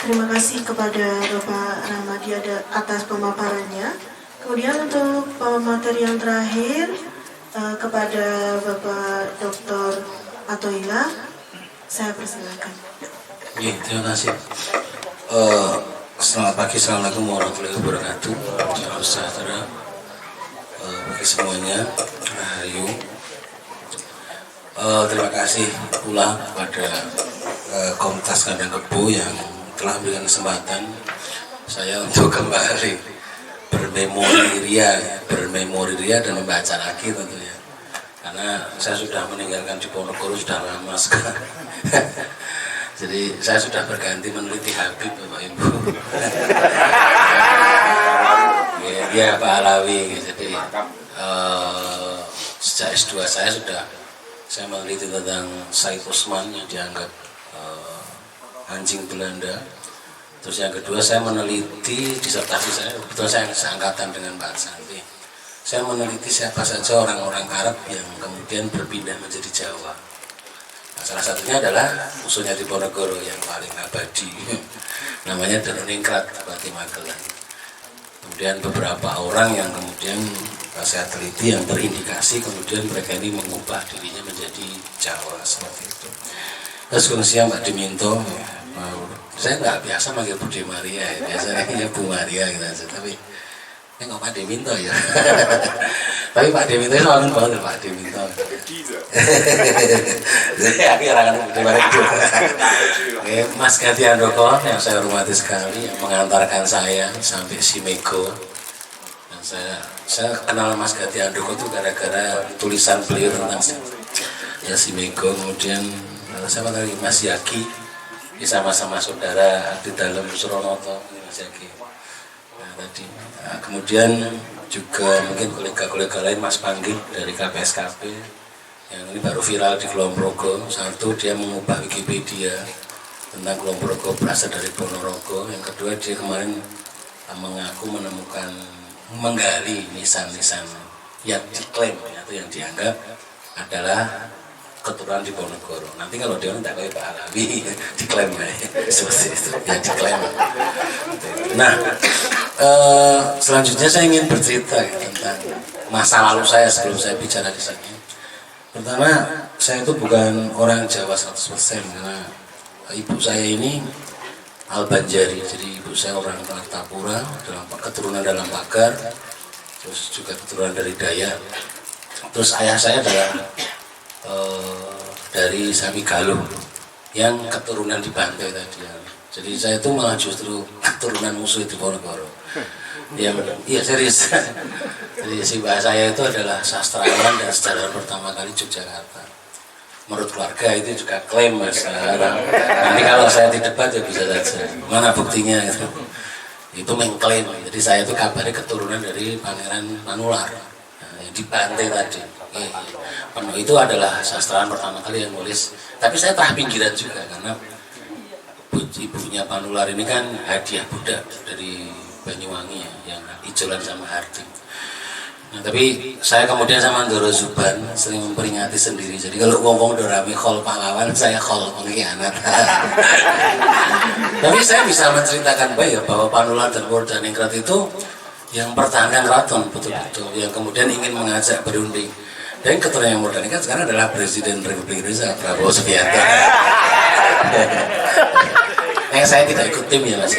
Terima kasih kepada Bapak Rahmadi atas pemaparannya. Kemudian untuk pemateri yang terakhir kepada Bapak Dr. Atoila, saya persilakan. Ya, terima kasih. Selamat pagi, assalamualaikum warahmatullahi wabarakatuh. Salam sejahtera bagi semuanya. Rahayu. Terima kasih pula kepada Komunitas Kandang Kebo yang telah memberikan kesempatan saya untuk kembali bermemori ria dan membaca lagi tentunya, karena saya sudah meninggalkan Diponegoro sudah lama sekali. Jadi saya sudah berganti meneliti Habib, Bapak Ibu. Ya Pak Alawi. Jadi sejak S2 saya meneliti tentang Said Usman yang dianggap anjing Belanda. Terus yang kedua saya meneliti disertasi saya, kebetulan saya seangkatan dengan Pak Santi. Saya meneliti siapa saja orang-orang Arab yang kemudian berpindah menjadi Jawa. Nah, salah satunya adalah musuhnya Diponegoro yang paling abadi, namanya Danuningrat, Bupati Magelang. Kemudian beberapa orang yang kemudian saya teliti yang terindikasi kemudian mereka ini mengubah dirinya menjadi Jawa seperti itu. Terus kemudian Pak Diminto, saya nggak biasa manggil Bude Maria ya, biasanya ya Bu Maria gitu aja, tapi ini nggak Pak Diminto ya. Tapi Pak Diminto selalu banget Pak Diminto. Jadi akhirnya kan Bude Maria itu. Mas Gati Andoko yang saya hormati sekali, yang mengantarkan saya sampai Simego. Dan saya kenal Mas Gati Andoko itu gara-gara tulisan beliau tentang ya Simego. Kemudian siapa tadi, Mas Yaki, sama-sama saudara di dalam Suronoto, Mas Yaki. Kemudian juga mungkin kolega-kolega lain, Mas Panggil dari KPSKP yang ini baru viral di Kulon Progo. Satu, dia mengubah Wikipedia tentang Kulon Progo berasal dari Ponorogo. Yang kedua, dia kemarin mengaku menggali nisan-nisan yang diklaim atau yang dianggap adalah keturunan Diponegoro. Nanti kalau dia tidak kayak Pak Alawi diklaim seperti itu, ya diklaim. Nah, selanjutnya saya ingin bercerita tentang masa lalu saya sebelum saya bicara di sini. Pertama, saya itu bukan orang Jawa 100% karena ibu saya ini Al-Banjari, jadi ibu saya orang Tapura, keturunan dalam Pagar, terus juga keturunan dari Dayak. Terus ayah saya adalah dari Sami Galuh yang keturunan di Bantai tadi ya. Jadi saya itu malah justru keturunan musuh Diponegoro. Iya serius. Jadi si mbak saya itu adalah sastrawan dan sejarawan pertama kali Yogyakarta. Menurut keluarga itu juga klaim mas. Nanti kalau saya di debat ya bisa saja. Mana buktinya itu? Itu mengklaim. Jadi saya itu kabarnya keturunan dari Pangeran Manular yang di Bantai tadi. Penuh itu adalah sastrawan pertama kali yang nulis. Tapi saya terah pinggiran juga karena ibunya Panular ini kan hadiah budak dari Banyuwangi ya, yang ijolan sama Hardi. Nah, tapi saya kemudian sama Ndoro Zuban sering memperingati sendiri. Jadi kalau ngomong Dorami khol pahlawan, saya khol pengkhianat. Tapi saya bisa menceritakan baik ya bahwa Panular dan Danuningrat itu yang pertahankan keraton betul-betul, yang kemudian ingin mengajak berunding. Dan keturunan yang modern kan sekarang adalah Presiden Republik Indonesia Prabowo Subianto. Yang saya tidak ikut tim ya mas.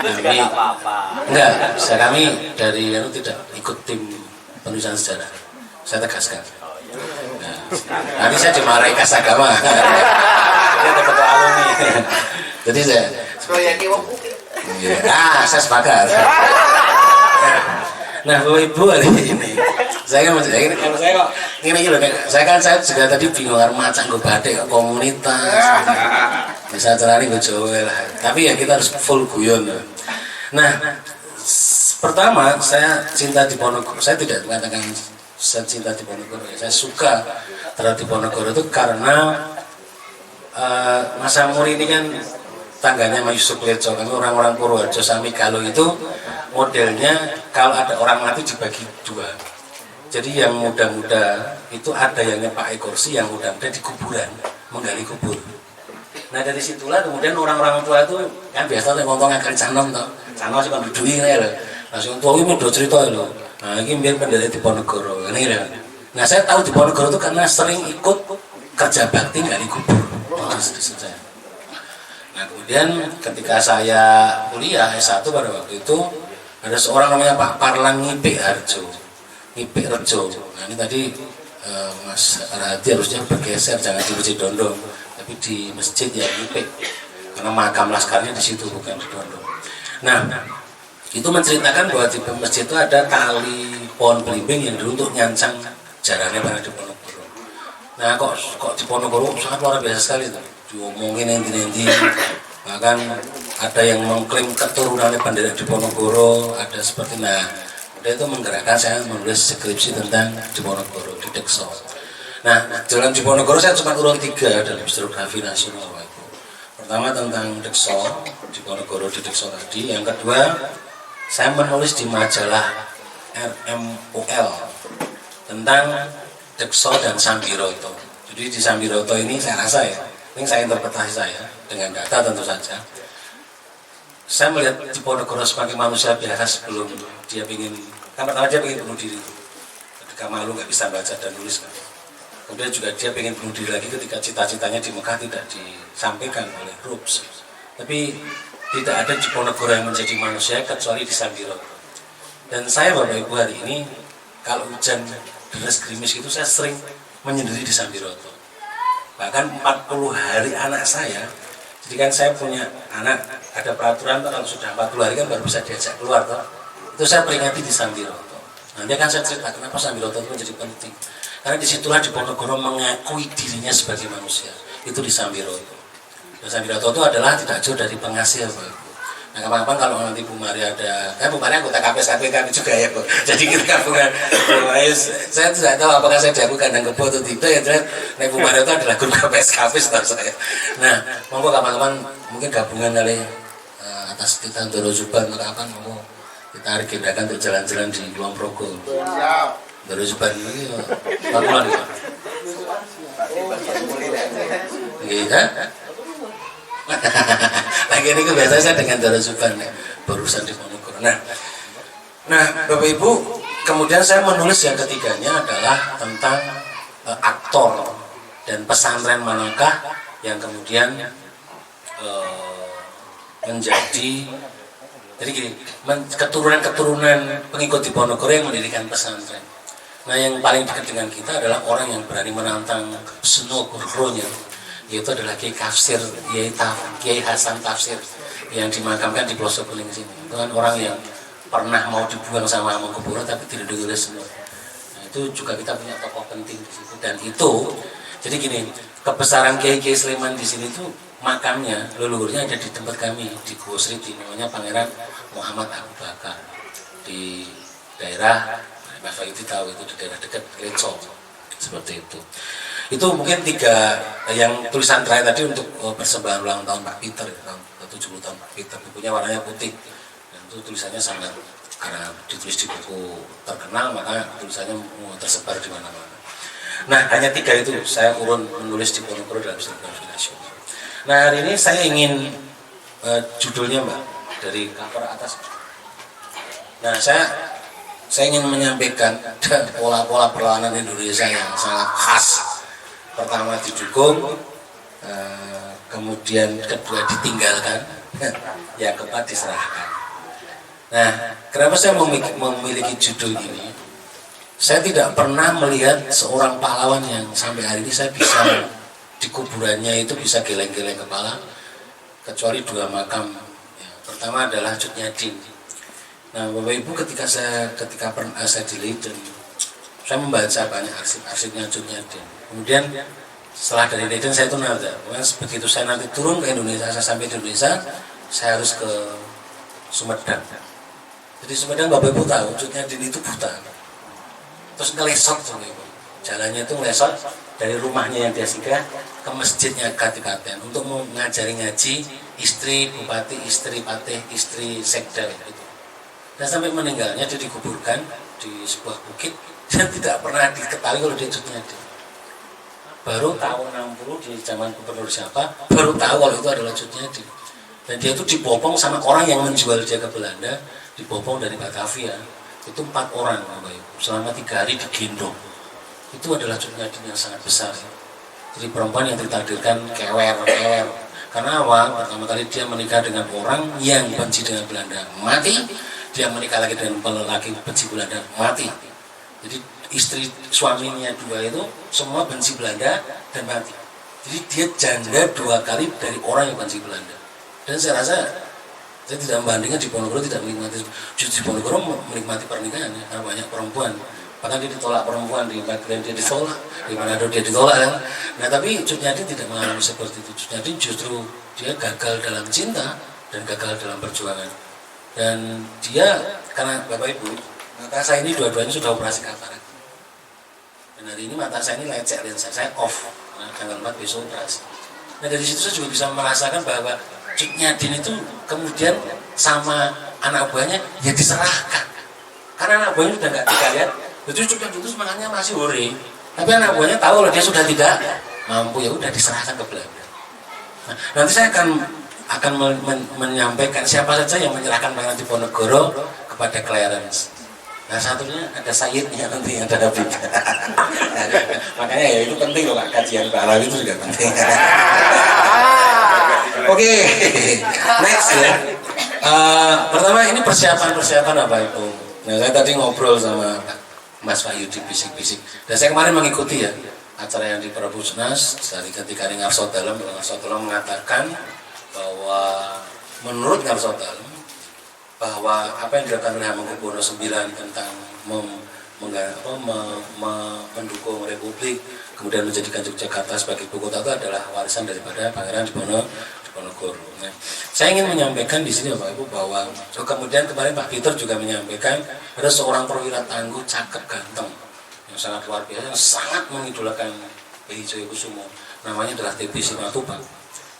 Kami enggak, kami dari tidak ikut tim penulisan sejarah. Saya tegaskan. Nah, nanti saya dimarahi Kasagama. Dia ketua alumni. Jadi saya. Saya sepakat. Nah, Bapak Ibu hari ini, saya kan masih kalau saya kok ini loh, saya juga tadi bingung macam gue batik komunitas, bisa cerani gue Jawa lah. Tapi ya kita harus full guyon. Nah, pertama saya cinta Diponegoro. Saya tidak mengatakan saya cinta Diponegoro. Saya suka terhadap Diponegoro itu karena Mas Amur ini kan tangganya sama Yusuf Leco, kami orang-orang Purworejo Sami Galuh itu modelnya kalau ada orang mati dibagi dua. Jadi yang muda-muda itu ada yang pakai kursi, yang muda-muda di kuburan menggali kubur. Nah dari situlah kemudian orang-orang tua itu kan biasa tuh ngomong akan canom tuh, canom sih kan duduhi nih loh. Langsung tua ini udah cerita loh. Nah ini biar pendeta Diponegoro ini loh. Nah saya tahu Diponegoro itu karena sering ikut kerja bakti nggak di kubur. Saya. Nah kemudian ketika saya kuliah S1 pada waktu itu ada seorang namanya Pak Parlan Ngipik Harjo, Ngipik Rejo. Nah ini tadi Mas Rahadi harusnya bergeser, jangan di Masjid Dondong, tapi di masjid yang Ngipik, karena makam laskarnya di situ bukan di Dondong. Nah itu menceritakan bahwa di masjid itu ada tali pohon belimbing yang dulu untuk nyancang jalannya para Diponegoro. Nah kok Diponegoro sangat luar biasa sekali tuh. Diomongin nanti bahkan ada yang mengklaim keturunan pendeta Diponegoro, ada seperti dia itu menggerakkan saya menulis skripsi tentang Diponegoro di Dekso. Nah jalan Diponegoro saya cuma urun 3 dalam historiografi nasional itu. Pertama tentang Dekso, Diponegoro di Dekso tadi. Yang kedua saya menulis di majalah RMUL tentang Dekso dan Sambiroto. Jadi di Sambiroto ini saya rasa ya, ini saya interpretasi saya dengan data tentu saja. Saya melihat Diponegoro sebagai manusia biasa sebelum dia ingin, kan pertama dia ingin bunuh diri, ketika malu nggak bisa baca dan nulis kan. Kemudian juga dia ingin bunuh diri lagi ketika cita-citanya di Mekah tidak disampaikan oleh Rubs. Tapi tidak ada Diponegoro yang menjadi manusia kecuali di Sambiroto. Dan saya Bapak Ibu hari ini kalau hujan deras gerimis itu saya sering menyendiri di Sambiroto. Bahkan 40 hari anak saya, jadi kan saya punya anak, ada peraturan kalau sudah 40 hari kan baru bisa diajak keluar toh. Itu saya peringati di Sambiroto. Nanti akan saya cerita kenapa Sambiroto itu menjadi penting. Karena disitulah Diponegoro mengakui dirinya sebagai manusia. Itu di Sambiroto. Dan Sambiroto itu adalah tidak jauh dari Pengasih Bapak Ibu. Nah kapan-kapan kalau nanti Bu Mari ada, Bu Mari anggota KPSKP juga ya Bu. Jadi kita gabungan. Saya tidak tahu apakah saya diakui kandang kebo atau tidak ya. Nah Bu Mari itu adalah guru KPSKP setahu saya. Nah monggo kapan-kapan mungkin gabungan kali atas kita Doro Zuban atau kapan monggo kita agendakan untuk jalan-jalan di Kulon Progo. Doro Zuban ini Kulon ya. Iya. Lagi ini biasanya saya dengan Doro Zuban berurusan di Diponegoro. Nah Bapak Ibu, kemudian saya menulis yang ketiganya adalah tentang aktor dan pesantren manakah yang kemudian menjadi, jadi gini, keturunan pengikut Diponegoro yang mendirikan pesantren. Nah yang paling dekat dengan kita adalah orang yang berani menantang Suno Guru-gurunya, yaitu adalah Kiai Tafsir, Kiai Hasan Tafsir yang dimakamkan di Pelosok Beling sini. Itu kan orang yang pernah mau dibuang sama Hamengkubuwono tapi dilindungi oleh semua. Nah, itu juga kita punya tokoh penting di situ. Dan itu, jadi gini, kebesaran Kiai Sleman di sini itu makamnya, leluhurnya ada di tempat kami di Gua Sriti, namanya Pangeran Muhammad Abu Bakar di daerah, Mas Fahidi tahu itu di daerah dekat Leco, seperti itu. Itu mungkin 3 yang tulisan terakhir tadi untuk persembahan ulang tahun Pak Peter, tahun 70 tahun Pak Peter. Bukunya warnanya putih dan itu tulisannya sangat, karena ditulis di buku terkenal maka tulisannya tersebar di mana-mana. Nah hanya 3 itu saya urun menulis di Diponegoro dalam historiografi nasional. Nah hari ini saya ingin judulnya Mbak dari cover atas. Nah saya ingin menyampaikan pola-pola perlawanan Indonesia yang sangat khas. Pertama didukung, kemudian kedua ditinggalkan, yang keempat diserahkan. Nah, kenapa saya memiliki judul ini? Saya tidak pernah melihat seorang pahlawan yang sampai hari ini saya bisa di kuburannya itu bisa geleng-geleng kepala, kecuali 2 makam. Ya, pertama adalah Cut Nyadin. Nah, Bapak Ibu ketika saya di Leiden, saya membaca banyak arsip-arsipnya Cut Nyadin. Kemudian setelah dari Leiden saya itu nada, begitu saya nanti turun ke Indonesia, saya sampai di Indonesia, saya harus ke Sumedang. Jadi Sumedang Bapak Ibu tahu, Cut Nyadin itu buta, terus ngelesot Bapak Ibu. Jalannya itu ngelesot dari rumahnya yang dia singgah ke masjidnya Kadipaten untuk mengajari ngaji istri bupati, istri patih, istri sekda gitu. Dan sampai meninggalnya dia dikuburkan di sebuah bukit dan tidak pernah diketahui kalau dia Cut Nyadin. baru tahun 60 di zaman gubernur siapa baru tahu kalau itu adalah Cut Nyadin. Dan dia itu dibopong sama orang yang menjual dia ke Belanda, dibopong dari Batavia. Itu 4 orang Bapak Ibu, selama 3 hari digendong. Itu adalah Cut Nyadin yang sangat besar. Jadi perempuan yang ditakdirkan kewer. Karena awal pertama kali dia menikah dengan orang yang benci dengan Belanda, mati. Dia menikah lagi dengan lelaki benci Belanda, mati. Jadi istri suaminya 2 itu semua benci Belanda dan mati. Jadi dia janda 2 kali dari orang yang benci Belanda. Dan saya rasa saya tidak membandingkan di Ponorogo tidak menikmati, justru di Ponorogo menikmati pernikahan ya, karena banyak perempuan. Bahkan dia ditolak perempuan di Magelang, dia ditolak di Manado, dia ditolak kan. Nah tapi Cut Nyadin tidak mengalami seperti itu. Cut Nyadin justru dia gagal dalam cinta dan gagal dalam perjuangan. Dan dia karena Bapak Ibu mata saya ini dua-duanya sudah operasi katarak. Dan hari ini mata saya ini lecek, lensa saya off. Nah, tanggal 4 besok operasi. Nah dari situ saya juga bisa merasakan bahwa Cut Nyadin itu kemudian sama anak buahnya ya diserahkan. Karena anak buahnya sudah nggak lihat, itu Cut Nyadin itu semangatnya masih hore. Tapi anak buahnya tahu loh dia sudah tidak mampu, ya udah diserahkan ke Belanda. Nah, nanti saya akan menyampaikan siapa saja yang menyerahkan Pangeran Diponegoro kepada Clarence. Nah satunya ada Sayyidnya nanti yang ada berita. Makanya ya itu penting loh Pak, kajian Pak Alawi itu juga penting. Oke, next ya. Pertama ini persiapan apa itu? Nah saya tadi ngobrol sama Mas Wahyudi bisik-bisik. Dan saya kemarin mengikuti ya acara yang di Prabusnas dari ketika Ngarso Dalem mengatakan bahwa menurut Ngarso Dalem bahwa apa yang dilakukan oleh Hamengkubuwono IX tentang mendukung Republik kemudian menjadikan Yogyakarta sebagai ibu kota itu adalah warisan daripada Pangeran Diponegoro. Nah, saya ingin menyampaikan di sini Bapak Ibu bahwa kemudian kemarin Pak Peter juga menyampaikan ada seorang perwira tangguh, cakep, ganteng yang sangat luar biasa, yang sangat mengidolakan Kiai Joyokusumo. Namanya adalah TB Simatupang,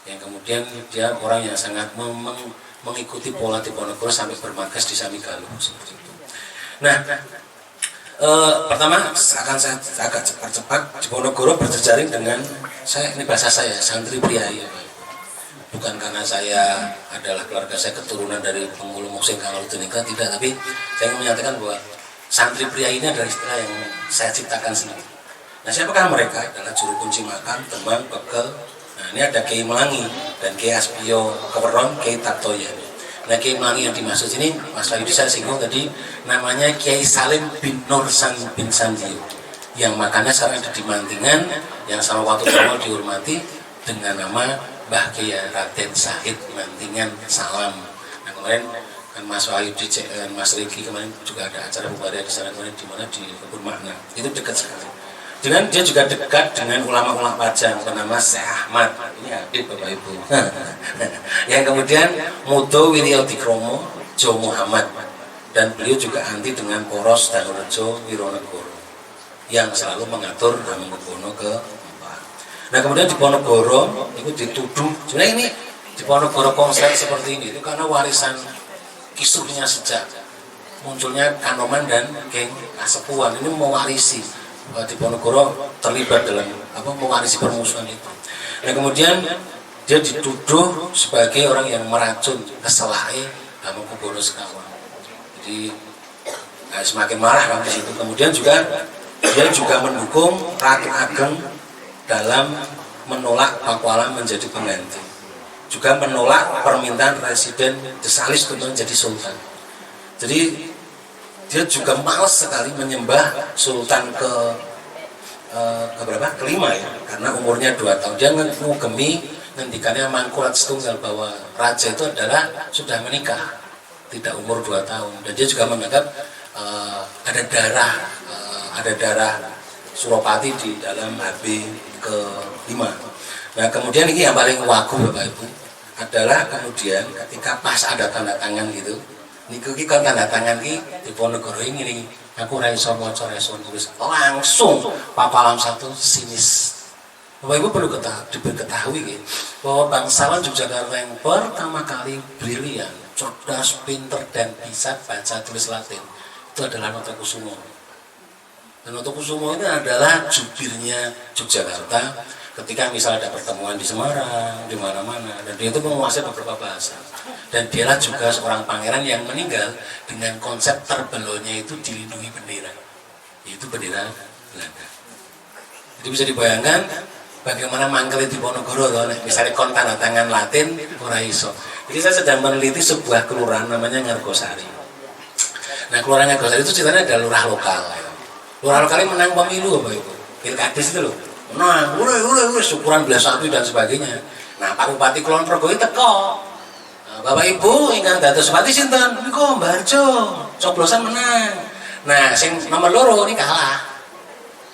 yang kemudian dia orang yang sangat mengikuti pola Diponegoro sampai bermarkas di Samigaluh seperti itu. Nah, pertama akan saya agak cepat Diponegoro berjejaring dengan saya, ini bahasa saya, santri priai. Bukan karena saya adalah keluarga saya keturunan dari penghulu Moksin Kangal Tunika, tidak, tapi saya ingin menyatakan bahwa santri priai ini adalah istilah yang saya ciptakan sendiri. Nah, siapakah mereka? Adalah juru kunci makam, Demang, Pegel. Nah, ini ada Kiai Melangi dan Kiai Aspio Keweron, Kiai Tartoya. Nah, Kiai Melangi yang dimaksud ini, Mas Wahyudi saya singgung tadi, namanya Kiai Salim bin Nur bin Sandio, yang makanya sekarang ada di Mantingan, yang sama waktu awal dihormati dengan nama Mbah Kiai Raden Sahid Mantingan Salam. Nah, kemarin kan Mas Wahyudi dan Mas Riki kemarin juga ada acara bubaran di sana kemarin, di mana di Kebun Makna. Itu dekat sekali. Dengan dia juga dekat dengan ulama-ulama Pajang bernama Syekh Ahmad. Ini Habib Bapak Ibu. Yang kemudian Mudo Wiryo Dikromo Jo Muhammad, dan beliau juga anti dengan Poros Danurejo Wironegoro yang selalu mengatur Hamengkubuwono ke. Nah, kemudian Diponegoro itu dituduh, sebenarnya ini Diponegoro konsep seperti ini itu karena warisan kisuhnya sejak munculnya Kanoman dan geng Kasepuan ini mewarisi Diponegoro terlibat dalam mewarisi permusuhan itu. Nah, kemudian dia dituduh sebagai orang yang meracun keselai Hamengkubuwono sekawan. Jadi semakin marah kan di situ. Kemudian juga dia juga mendukung Ratu Ageng dalam menolak Pakualam menjadi pengganti, juga menolak permintaan Residen Desalis untuk menjadi Sultan. Jadi dia juga malas sekali menyembah Sultan kelima ya, karena umurnya 2 tahun. Dia ngugemi ngendikannya Mangkurat Setunggal bahwa raja itu adalah sudah menikah, tidak umur 2 tahun. Dan dia juga menganggap ada darah Suropati di dalam HB ke-5. Nah, kemudian ini yang paling wagu Bapak Ibu adalah kemudian ketika pas ada tanda tangan gitu, niku ki kan tanda tangan ki Diponegoro ini nih, aku ra iso maca tulis langsung Pakualam 1 sinis. Bapak Ibu perlu diketahui gitu, bahwa bangsawan Yogyakarta yang pertama kali brilian, cerdas, pinter dan bisa baca tulis Latin itu adalah Notokusumo. Dan Notokusumo itu adalah jubirnya Yogyakarta ketika misalnya ada pertemuan di Semarang, di mana-mana, dan dia itu menguasai beberapa bahasa. Dan dialah juga seorang pangeran yang meninggal dengan konsep terbeloknya itu dilindungi bendera, yaitu bendera Belanda. Jadi bisa dibayangkan bagaimana mangkel di Ponorogo, misalnya kon tanda tangan Latin, ora iso. Jadi saya sedang meneliti sebuah kelurahan namanya Ngargosari. Nah, kelurahan Ngargosari itu ceritanya ada lurah lokal. Lurah lokalnya menang pemilu, Bapak Ibu. Pilkades itu loh. Nah, udah syukuran belas sapi dan sebagainya. Nah, Pak Bupati Kulon Progo itu teko. Nah, Bapak Ibu ingkang dados bupati sinten? Niku Mbah Harjo. Coblosan menang. Nah, sing nomor loro ini kalah.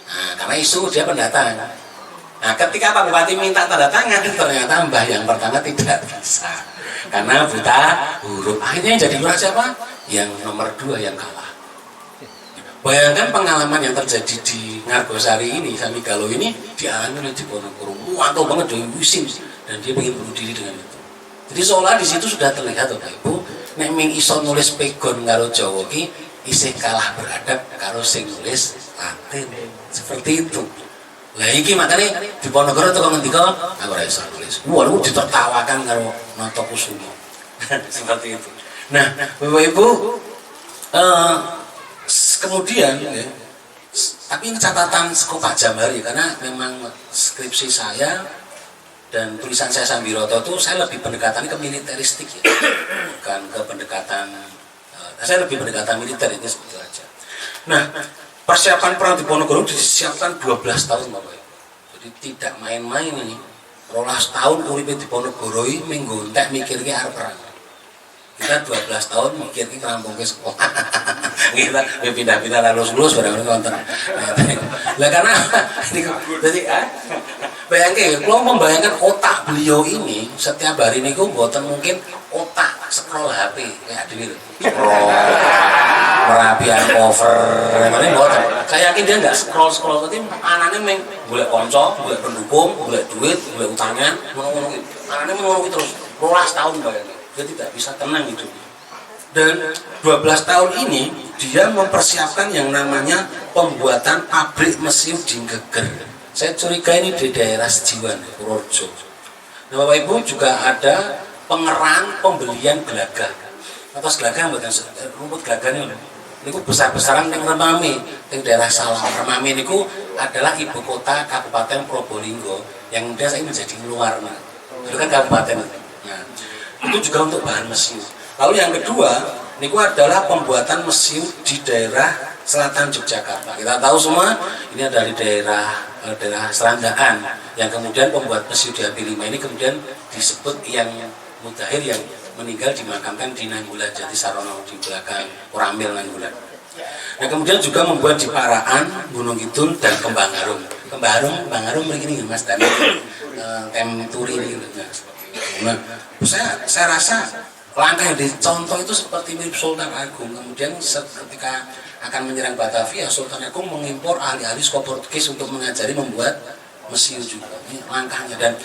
Nah, karena isu dia pendatang. Nah, ketika Pak Bupati minta tanda tangan, ternyata Mbah yang pertama tidak bisa. Karena buta huruf. Akhirnya yang jadi lurah siapa? Yang nomor 2 yang kalah. Bayangkan pengalaman yang terjadi di Ngargosari ini, Sami Galuh ini dialami oleh Diponegoro. Mantap banget dari wisim dan dia ingin bunuh diri dengan itu. Jadi seolah di situ sudah terlihat, Bapak Ibu, nek ming iso nulis pegon karo Jawa ki isih kalah beradab karo sing nulis Latin. Seperti itu. Lah iki makanya Diponegoro teko ngendika aku ora iso nulis. Waduh ditertawakan karo Notokusumo. Seperti itu. Nah, Bapak Ibu, kemudian ya, tapi ini catatan seko Pak Jamhari karena memang skripsi saya dan tulisan saya Sambiroto itu saya lebih pendekatan ke militeristik ya, bukan ke pendekatan saya lebih pendekatan militer ini seperti aja. Nah, persiapan perang Diponegoro disiapkan 12 tahun Bapak Ibu. Jadi tidak main-main ini. 12 tahun uripe Diponegoro iki minggu entek mikirke arep perang. Kita 12 tahun mikir ki rampung ke sekolah. Kita pindah-pindah lulus barang-barang konten. Lah karena jadi bayangke kalau membayangkan otak beliau ini setiap hari niku mboten mungkin otak scroll HP kayak dhewe. Merapian cover ngene mboten. Saya yakin dia enggak scroll tadi anane meng golek kanca, golek pendukung, golek duit, golek utangan, ngono-ngono iki. Anane ngono terus 12 tahun bayangke. Dia tidak bisa tenang hidupnya. Dan 12 tahun ini dia mempersiapkan yang namanya pembuatan pabrik mesin di Geger. Saya curiga ini di daerah Sejiwan, Purworejo. Nah, Bapak Ibu juga ada pengerahan pembelian gelagah. Atas gelagah bukan rumput gelagah ini. Ini besar-besaran yang Remame, yang daerah Salah. Remame ini adalah ibu kota Kabupaten Probolinggo yang kemudian saya menjadi luar. Itu kan kabupaten. Nah, itu juga untuk bahan mesin. Lalu yang kedua, ini adalah pembuatan mesin di daerah selatan Yogyakarta. Kita tahu semua ini ada di daerah Serandaan yang kemudian pembuat mesin di HP5 ini kemudian disebut yang Mudahir yang meninggal dimakamkan di Nanggulan Jati Sarono di belakang Koramil Nanggulan. Nah kemudian juga membuat di Paraan, Gunung Kidul dan Kembang Harum. Kembang Harum begini Mas dan Turi ini. Nah, saya rasa langkah yang dicontoh itu seperti mirip Sultan Agung. Kemudian ketika akan menyerang Batavia, Sultan Agung mengimpor ahli-ahli Portugis untuk mengajari membuat mesin juga. Ini langkahnya dan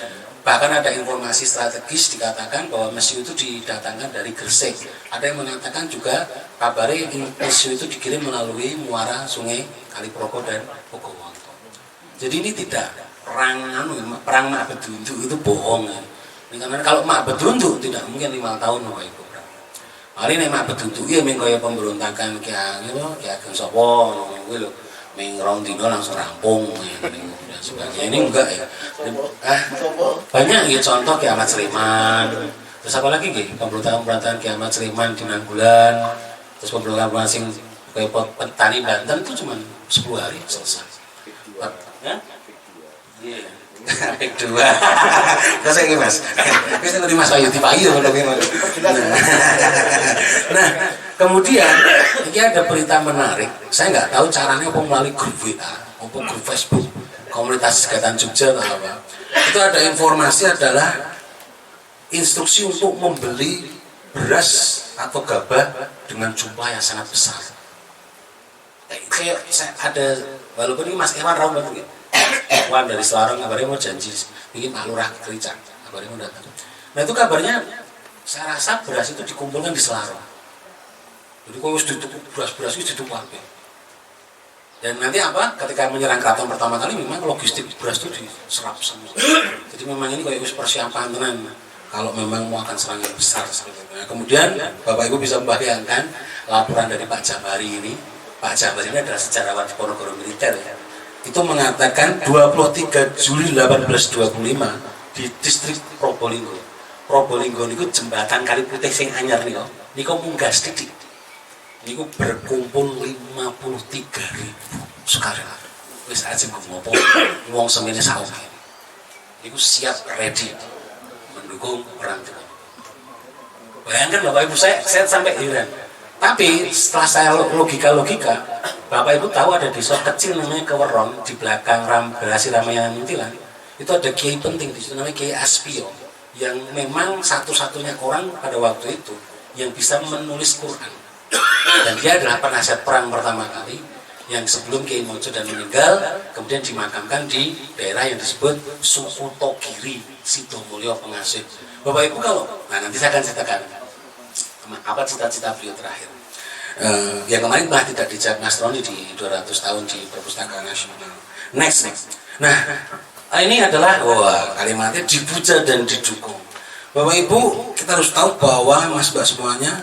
bahkan ada informasi strategis dikatakan bahwa mesin itu didatangkan dari Gresik. Ada yang mengatakan juga kabarnya mesin itu dikirim melalui muara Sungai Kaliprogo dan Pogowonto. Jadi ini tidak perang Mak Bedunduk itu bohong ya. Karena kalau Mak Bedunduk tidak mungkin 5 tahun Bapak Ibu. Hari ini Mak Bedunduk ya kaya pemberontakan kayak Ageng Sopo ngono kuwi lho. Ming rong dino langsung rampung dan sebagainya. Ini enggak ya. Banyak ya contoh kayak Ahmad Sleman. Terus apa lagi nggih? Pemberontakan kayak Ahmad Sleman di Nanggulan. Terus pemberontakan sing kayak petani Banten itu cuma 10 hari selesai. Ya? Iya. Kedua, terus ini Mas, kita dari Mas Ayu Tipayu Nah, kemudian ini ada berita menarik. Saya nggak tahu caranya apa melalui grup WA, apa grup Facebook, komunitas Segatan Jogja atau apa. Itu ada informasi adalah instruksi untuk membeli beras atau gabah dengan jumlah yang sangat besar. Saya ada, walaupun ini Mas Ewan Raum bantu gitu. Wan dari Selarang kabarnya mau janji bikin Pak Lurah Kericang, kabarnya mau datang. Nah itu kabarnya saya rasa beras itu dikumpulkan di Selarang. Jadi kalau beras-beras itu ditumpah. Dan nanti apa? Ketika menyerang keraton pertama kali memang logistik beras itu diserap semua. Jadi memang ini kayak persiapan tenan. Kalau memang mau akan serangan besar sebetulnya. Kemudian Bapak Ibu bisa membayangkan laporan dari Pak Jabari ini. Pak Jabari ini adalah sejarawan di Ponorogo militer ya. Itu mengatakan 23 Juli 1825 di distrik Probolinggo. Probolinggo niku jembatan Kali Putih sing anyar niku munggah sithik. Niku berkumpul 53.000 sekarang. Wis aja ngopo wong semene saung. Niku siap ready mendukung perang itu. Bayangkan Bapak Ibu saya sampai heran. Tapi setelah saya logika, Bapak Ibu tahu ada desa kecil namanya Kewerong di belakang Berasi Ramayana Muntilan. Itu ada kiai penting di situ namanya Kiai Aspio yang memang satu-satunya orang pada waktu itu yang bisa menulis Quran. Dan dia adalah penasihat perang pertama kali yang sebelum Kiai Mojo dan meninggal kemudian dimakamkan di daerah yang disebut Sukutogiri, Sidomulyo Pengasih. Bapak Ibu kalau, nanti saya akan ceritakan apa cita-cita beliau terakhir. Yang kemarin malah tidak dijawab Mas Roni di 200 tahun di Perpustakaan Nasional. Next. Nah, ini adalah kalimatnya dipuja dan didukung. Bapak Ibu, kita harus tahu bahwa Mas Mbak semuanya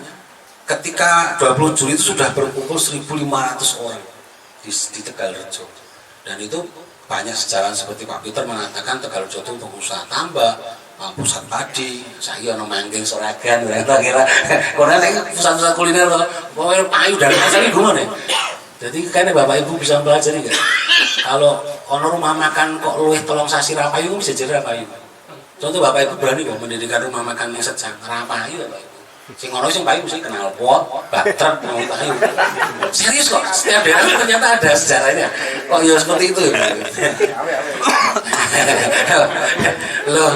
ketika 20 Juli itu sudah berkumpul 1.500 orang di Tegalrejo. Dan itu banyak sejarawan seperti Pak Peter mengatakan Tegalrejo itu pengusaha tambak, pusat padi, saya ono mangking Soragan, kira-kira. Karena saya pusat-pusat kuliner loh, pokoknya payu dan asal itu nih. Jadi kan Bapak Ibu bisa pelajari nggak? Kalau ono rumah makan kok luwih tolong sasi rapayu bisa jadi rapayu. Contoh Bapak Ibu berani kok mendirikan rumah makan yang sejak rapayu Bapak Ibu. Sing ono sing payu mesti kenal pot, batrek, mau payu. Serius kok, setiap daerah ternyata ada sejarahnya. Kok ya seperti itu ya. Loh.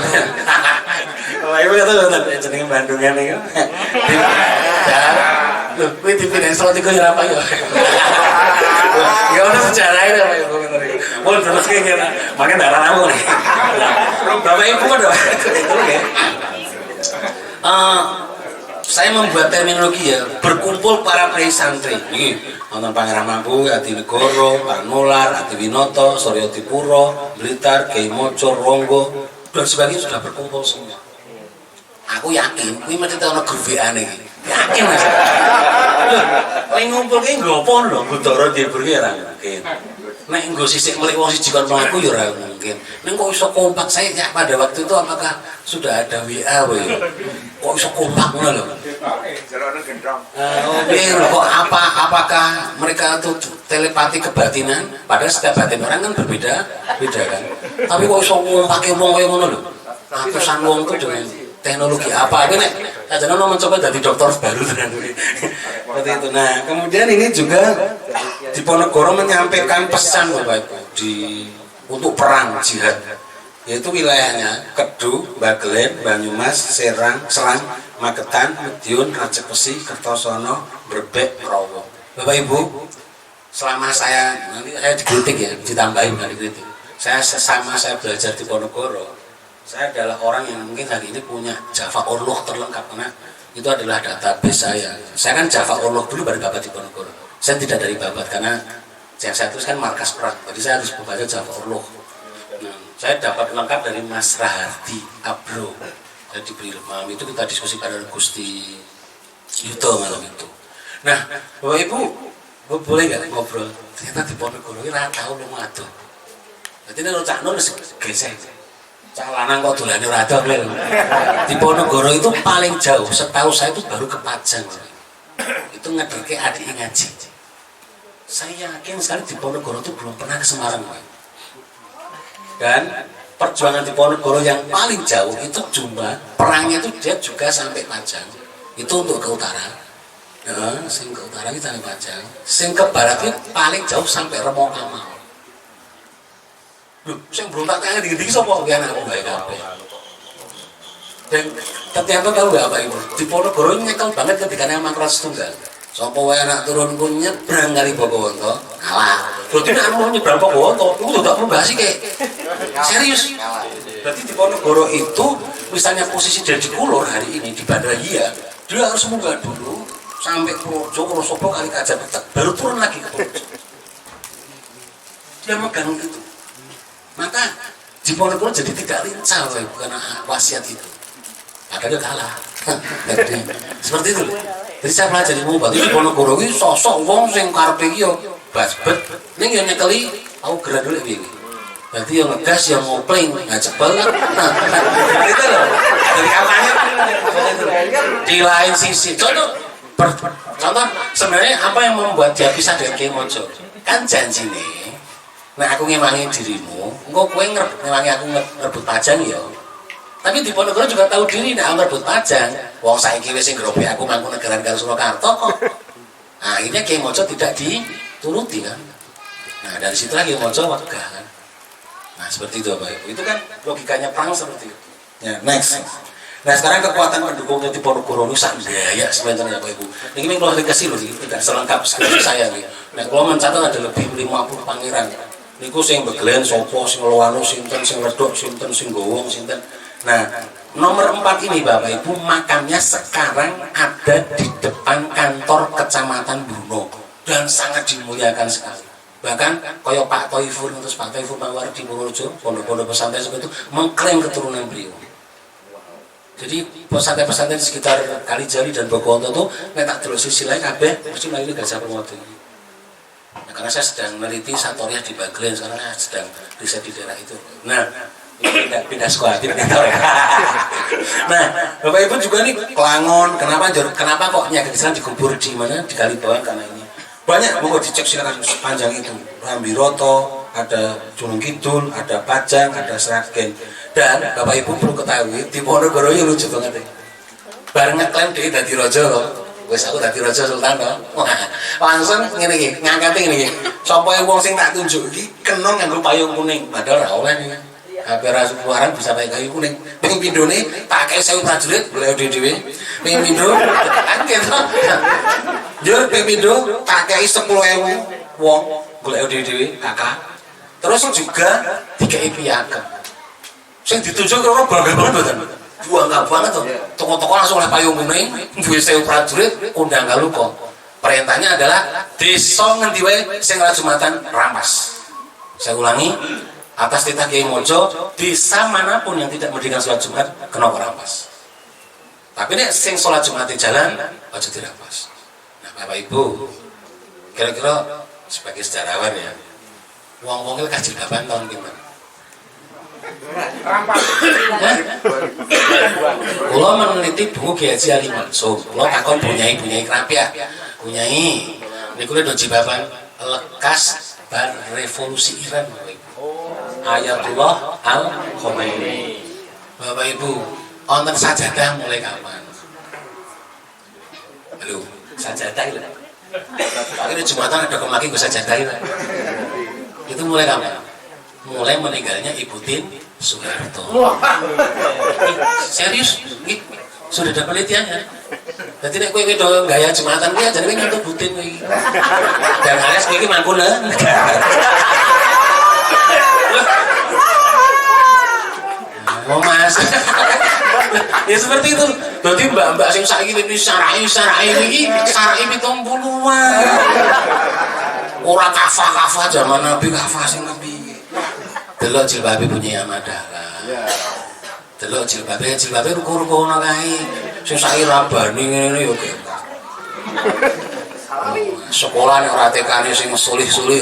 Bapak Ibu kata jenenge Bandungan niku. Loh, kuwi dipindahin Solo tiga ya apa ya? Ya ono sejarahnya Bapak Ibu bener iki. Mun terus ki ngene, makan darah namu nih. Bapak Ibu udah itu ya. Saya membuat terminologi ya, berkumpul para priai santri. Ini nonton Pangeran Mampu, Adi Negoro, Pak Nular, Adi Winoto, Suryo Dipuro, Blitar, Kiai Mojo, Ronggo, dan sebagainya sudah berkumpul semua. Aku yakin, ini mesti tahu grup WA nih. Yakin mas. Ini ngumpul ini ngopon loh, Budoro Dibur ya mungkin. Nek nggo sisik melik wong siji kon mlaku ya ora mungkin. Nek kok iso kompak saya ya, pada waktu itu apakah sudah ada WA wae? Kok iso kompak ngono lho. Jarane gendong. Kok apakah mereka itu telepati kebatinan? Padahal setiap batin orang kan beda kan. Tapi kok iso ngompake wong kaya ngono lho. Ratusan wong itu dengan teknologi apa? Ini nek sajane ono mencoba jadi dokter baru tenan kuwi. Seperti itu. Nah, kemudian ini juga di Ponorogo menyampaikan pesan Bapak Ibu untuk perang jihad, yaitu wilayahnya Kedu, Bagelen, Banyumas, Serang, Serang, Magetan, Madiun, Rajepesi, Kertosono, Brebek, Rowo. Bapak Ibu, selama nanti saya dikritik ya, ditambahin nggak dikritik. Saya belajar di Ponorogo, saya adalah orang yang mungkin hari ini punya Java Orloh terlengkap karena itu adalah database saya. Saya kan Java Orloh dulu baru dapat di Ponorogo. Saya tidak dari Babat karena yang saya tulis kan markas perang, jadi saya harus membaca Java Orloh. Nah, saya dapat lengkap dari Mas Rahardi Abro. Saya diberi malam itu kita diskusi pada Gusti Yuto malam itu. Nah, Bapak Ibu, boleh nggak ngobrol? Ternyata di Ponorogo ini tahu lu ngadu. Jadi ini cak nun gesek. Cak lanang kok dolane ora ado lho. Di Ponorogo itu paling jauh, setahu saya itu baru ke Pajang. Itu ngedeke adik ngaji. Saya yakin sekali di Ponorogo itu belum pernah ke Semarang. Dan perjuangan di Ponorogo yang paling jauh itu jumlah perangnya itu dia juga sampai Pajang. Itu untuk ke utara. Ya, sing ke utara kita sampai Pajang. Sing ke barat itu paling jauh sampai Remo Kamal. Loh, sing berontak kayak dikit-dikit sapa ki anakku bae kabeh. Dan ternyata tahu nggak apa Ibu? Di Ponorogo nyekel banget ketika emang kelas tunggal. Sopo wae anak turunku nyebrang kali Bogowonto, kalah. Berarti nek mau nyebrang Bogowonto, itu tidak perlu bahas iki. Serius. Berarti di Ponorogo itu misalnya posisi dari Kulur hari ini di Bandara Iya, dia harus munggah dulu sampai Purworejo, Wonosobo, Kali Kajar, baru turun lagi ke Purworejo. dia megang itu. Maka Diponegoro jadi tidak lincah karena wasiat itu. Padahal dia kalah. Jadi, seperti itu. Jadi saya pelajari mau berarti Diponegoro ini sosok wong sing karepe iki yo basbet ning yo nyekeli aku gerak dulu iki. Berarti yang ngegas yang ngopling nggak cepel kan. Itu loh. Dari kampanye di lain sisi. Contoh sebenarnya apa yang membuat dia pisah dari Kiai Mojo? Kan janji nih. Nah aku ngewangi dirimu, engkau kowe ngewangi aku ngerebut pajang ya. Tapi Diponegoro juga tahu diri nek ngerebut pajang. Wong saiki wis sing ngrobe aku Mangkunegaran karo Surakarta kok. Nah, akhirnya Kiai Mojo tidak dituruti kan. Nah dari situlah Kiai Mojo wegah kan. Nah seperti itu Bapak Ibu. Itu kan logikanya perang seperti itu. Ya, next. Nah sekarang kekuatan pendukungnya Diponegoro itu sak ndaya sebenarnya Bapak Ibu. Ini klarifikasi loh, tidak selengkap skripsi saya nih. Nah kalau mencatat ada lebih 50 pangeran. Niku sing begelen sapa sing lowanu sinten sing wedok sinten sing gowong sinten. Nah, nomor 4 ini Bapak Ibu makamnya sekarang ada di depan kantor Kecamatan Bruno dan sangat dimuliakan sekali. Bahkan kaya Pak Toifur terus Pak Toifur Mawardi Purworejo, pondok-pondok pesantren seperti itu mengklaim keturunan beliau. Jadi pesantren-pesantren di sekitar Kalijari dan Bogowonto itu nek tak delok sisi lain kabeh mesti mlayu Gajah Permata. Nah, karena saya sedang meneliti Satoriah di Baglen, sekarang saya sedang riset di daerah itu. Nah, pindah sekolah, pindah ya. Nah, Bapak Ibu juga nih Kelangon, kenapa kok Niaga Islam dikubur di mana? Di Kalibawang karena ini. Banyak, mau dicek silakan sepanjang itu. Rambiroto, ada Gunung Kidul, ada Pajang, ada Sragen. Dan Bapak Ibu perlu ketahui, Diponegoro ya lucu banget ya. Bareng ngeklaim dia dadi raja kok. Wes aku dadi raja sultan to. Langsung ngene iki, ngangkate ngene iki. Sapa wong sing tak tunjuk iki kena nganggo payung kuning. Padahal ora oleh nih. Hape ra suwarang bisa pakai kayu kuning. Ping pindhone tak kei 1000 prajurit golek dhewe. Ping pindho kan gitu. Yo ping pindho tak kei 10.000 wong golek dhewe kakak. Terus juga dikei piagam. Sing ditunjuk ora bangga banget mboten. Bangga banget tuh. Toko-toko langsung oleh payung kuning, duwe 1000 prajurit undang Galuko. Perintahnya adalah desa ngendi wae sing ora Jumatan rampas. Saya ulangi, atas titah Kiai Mojo, desa manapun yang tidak mendirikan sholat Jumat kena rampas. Tapi nek sing sholat Jumat di jalan aja dirampas. Nah, Bapak Ibu, kira-kira sebagai sejarawan ya, wong-wong iki kajilbaban tahun pinten? Kula meneliti buku Kiai Haji Ali Mansur. Kula takon bunyai Krapia. Bunyai niku lho jilbaban lekas bar revolusi Iran. Ayatullah Al-Khomeini. Bapak Ibu, wonten sajadah mulai kapan? Halo, sajadah lho. Akhirnya Jumatan ada kemaki gue sajadah lho. Itu mulai kapan? Mulai meninggalnya Ibu Tin Soeharto. Serius? Sudah ada penelitiannya. Jadi nek kowe do gaya Jumatan kuwi ajane ngantuk butin kowe iki. Dan alias kowe iki mangkune. Oh Mas. Ya seperti itu. Berarti mbak-mbak sing saiki wis sarai iki sarai 70-an. Ora kafah zaman Nabi kafah sing Nabi. Delok jilbabe punya Amadala. Delok jilbabe ruko-ruko ngono kae. Sing saiki rabani ngene yo ketok. Sekolah nek ora tekane sing sulih-sulih.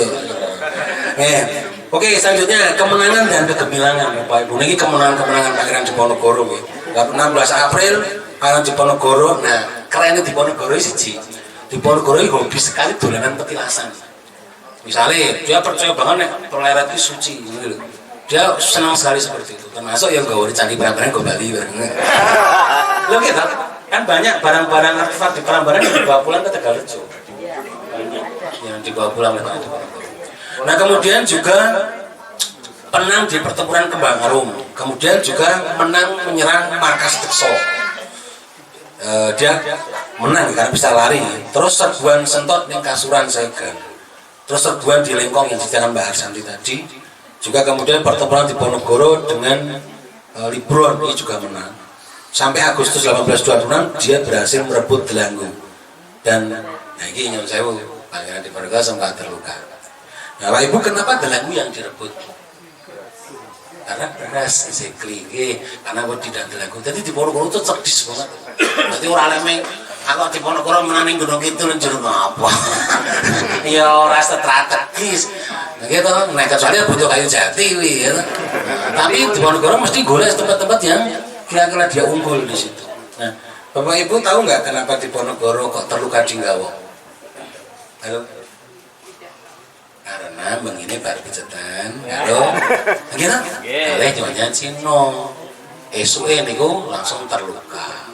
Oke, selanjutnya kemenangan dan kegemilangan Bapak Ibu. Niki kemenangan-kemenangan Pangeran Diponegoro nggih. 16 April Pangeran Diponegoro. Nah, kerennya Diponegoro siji. Diponegoro iki hobi sekali dolanan petilasan. Misalnya dia percaya banget nek peleret itu suci gitu. Dia senang sekali seperti itu. Termasuk yang gawe di Candi Prambanan go Bali bareng. Lho gitu. Kan banyak barang-barang artefak di Prambanan yang dibawa pulang ke Tegalrejo. Banyak yang dibawa pulang ke Tegalrejo. Nah, kemudian juga menang di pertempuran Kembang Arum. Kemudian juga menang menyerang markas Dekso. Dia menang karena bisa lari. Terus serbuan Sentot ning Kasuran Segan. Terus serbuan di Lengkong yang diceritakan Mbak Harsanti tadi. Juga kemudian pertempuran di Diponegoro dengan Libron ini juga menang. Sampai Agustus 1826 dia berhasil merebut Delanggu. Dan nah ini nyuwun sewu Pangeran Diponegoro sempat terluka. Nah, Pak Ibu kenapa Dalangu yang direbut? Karena beras exactly, karena wedi dan Dalangu. Jadi di Ponorogo itu cerdas banget. Jadi orang lemeng, kalau di Ponorogo menanding gunung itu njur apa? Ya ora strategis. Nah, gitu. Nah, kecuali butuh kayu jati, gitu. Tapi di Ponorogo mesti golek tempat-tempat yang kira-kira dia unggul di situ. Nah, Bapak Ibu tahu nggak kenapa di Ponorogo kok terluka Dinggawa? Halo? Karena begini bar picetan, halo, gitu, oleh nyonya Cino, esue niku langsung terluka.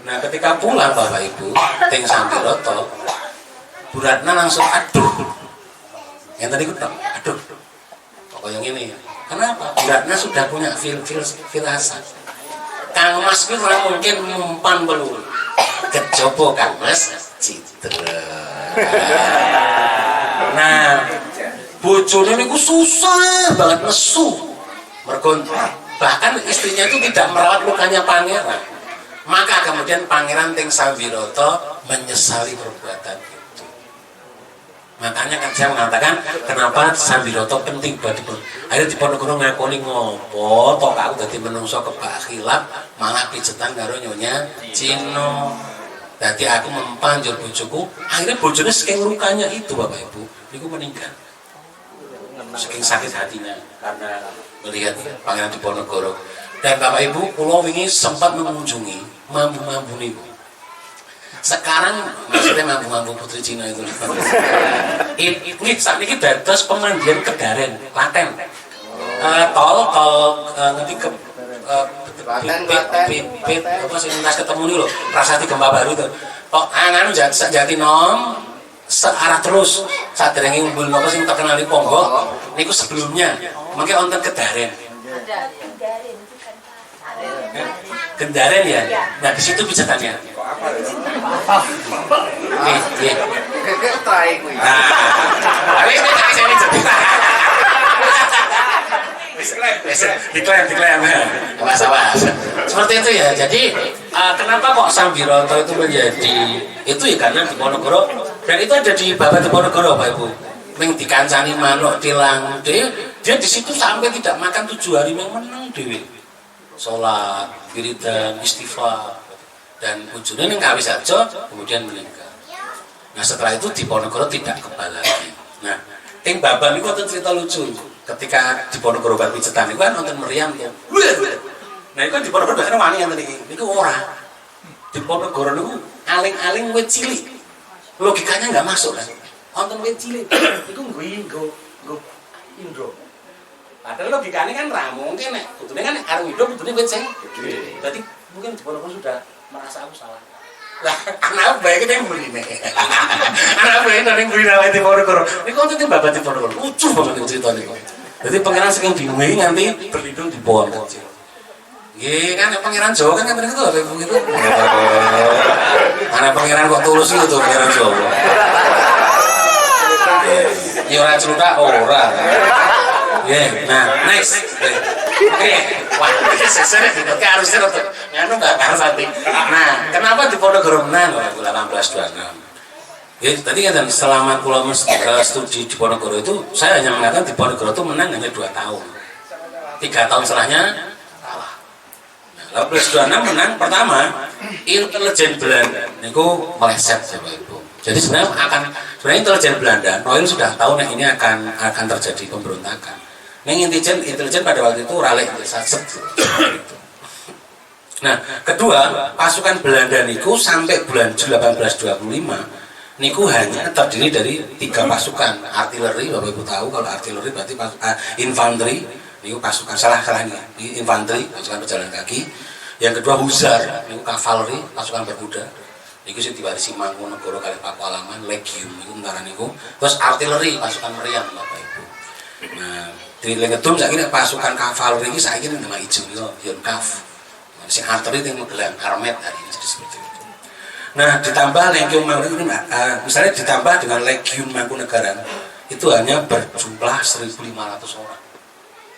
Nah ketika pulang Bapak Ibu, teng Sambiroto, Bu Ratna langsung aduh, yang tadi gue aduh, pokoknya ini, kenapa? Bu Ratna sudah punya firasat. Kang Mas itu mungkin mempan peluru, kecoba Kang Mas, citra. Nah, bojone niku susah banget nesu. Mergo bahkan istrinya itu tidak merawat lukanya pangeran. Maka kemudian pangeran Teng Sambiroto menyesali perbuatan itu. Makanya kan saya mengatakan kenapa Sambiroto penting buat akhirnya di Ponorogo ngakoni ngopo tok aku dadi menungso kebakhilan malah pijetan karo nyonya Cino. Jadi aku mempanjur bojoku, akhirnya bojone saking lukanya itu Bapak Ibu, niku meninggal. Saking sakit hatinya karena melihat Pangeran Diponegoro. Dan Bapak Ibu, kula wingi sempat mengunjungi mambu-mambu niku. Sekarang maksudnya mambu-mambu Putri Cina itu. Ini saat ini dados pemandian Kedaren, Klaten. Tol nanti ke pit apa sih lintas ketemu nih loh Prasasti Gempa Baru tuh kok angan Jatinom searah terus saat derenge umbul apa sih terkenal di Ponggok niku sebelumnya mungkin wonten Kedaren Kendaren ya nah di situ pijatannya diklaim masalah seperti itu ya. Jadi kenapa kok Sambiroto itu menjadi itu ya karena di Ponorogo dan itu ada di Babat Ponorogo Pak Ibu yang dikancani manuk tilang dia di situ sampai tidak makan 7 hari yang menang dewi sholat wiridan istighfar dan ujungnya yang kawis saja kemudian meninggal. Nah setelah itu di Ponorogo tidak kembali lagi. Nah yang Baban itu ada cerita lucu ketika di Ponorogo Batu Cetan itu kan nonton meriam tuh. Nah itu kan di Ponorogo biasanya wani yang tadi itu orang di Ponorogo itu aling-aling wet cilik logikanya nggak masuk kan nonton wet cilik itu gue Indro padahal logikanya kan ramu mungkin nih betulnya kan arung Indro betulnya wet sih jadi mungkin di Ponorogo sudah merasa aku salah lah anak baik yang beli nih anak baik yang beli nama di Ponorogo ini kok itu babat di Ponorogo lucu banget cerita nih jadi pangeran saking bingungnya nanti berlindung di pohon kecil. Iya kan pangeran Jawa kan begitu apa begitu. Karena pangeran kok tulus itu tuh pangeran Jawa. Ya ora celutak ora. Nah next. Oke, wah ini sesere gitu harusnya untuk nganu nggak harus hati. Nah kenapa di Ponorogo menang 1826? Ya tadi kan selama pulau studi di Ponorogo itu saya hanya mengatakan di Ponorogo itu menang hanya 2 tahun 3 tahun setelahnya kalah. Nah, 1826 menang pertama intelijen Belanda itu meleset Bapak Ibu. Jadi sebenarnya intelijen Belanda Noel sudah tahu nih ini akan terjadi pemberontakan. Ning intelijen pada waktu itu ralek saset gitu. Nah kedua pasukan Belanda niku sampai bulan 1825 niku hanya terdiri dari 3 pasukan artileri. Bapak Ibu tahu kalau artileri berarti infanteri niku pasukan salahnya infanteri pasukan pejalan kaki. Yang kedua huzar niku kavaleri pasukan berkuda niku sing diwarisi Mangkunegara kali Pakualaman legium niku antara niku. Terus artileri pasukan meriam Bapak Ibu. Nah di Lengedum saiki pasukan kavaleri iki saiki nama ijo niku Yonkav sing artileri yang Magelang Armet hari ini jadi seperti itu. Nah ditambah Legiun Mangkunegaran misalnya ditambah dengan Legiun Mangkunegaran itu hanya berjumlah 1.500 orang.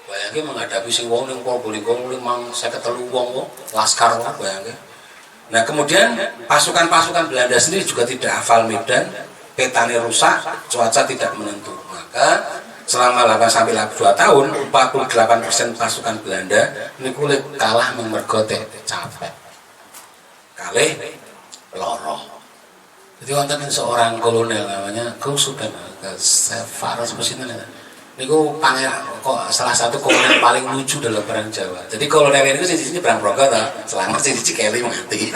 Bayangke menghadapi sing wong ning Probolinggo 53 wong laskar wong bayangke. Nah kemudian pasukan-pasukan Belanda sendiri juga tidak hafal medan, petane rusak, cuaca tidak menentu. Nah, Maka selama 8 sampai 2 tahun 48% pasukan Belanda niku kalah mergo capek. Kalih loro. Jadi wonten seorang kolonel namanya Kausudan Sefaros Pesina. Niku pangeran kok salah satu kolonel paling lucu dalam perang Jawa. Jadi kolonel ini sini perang Progo ta, selamat sini Cikeli mati.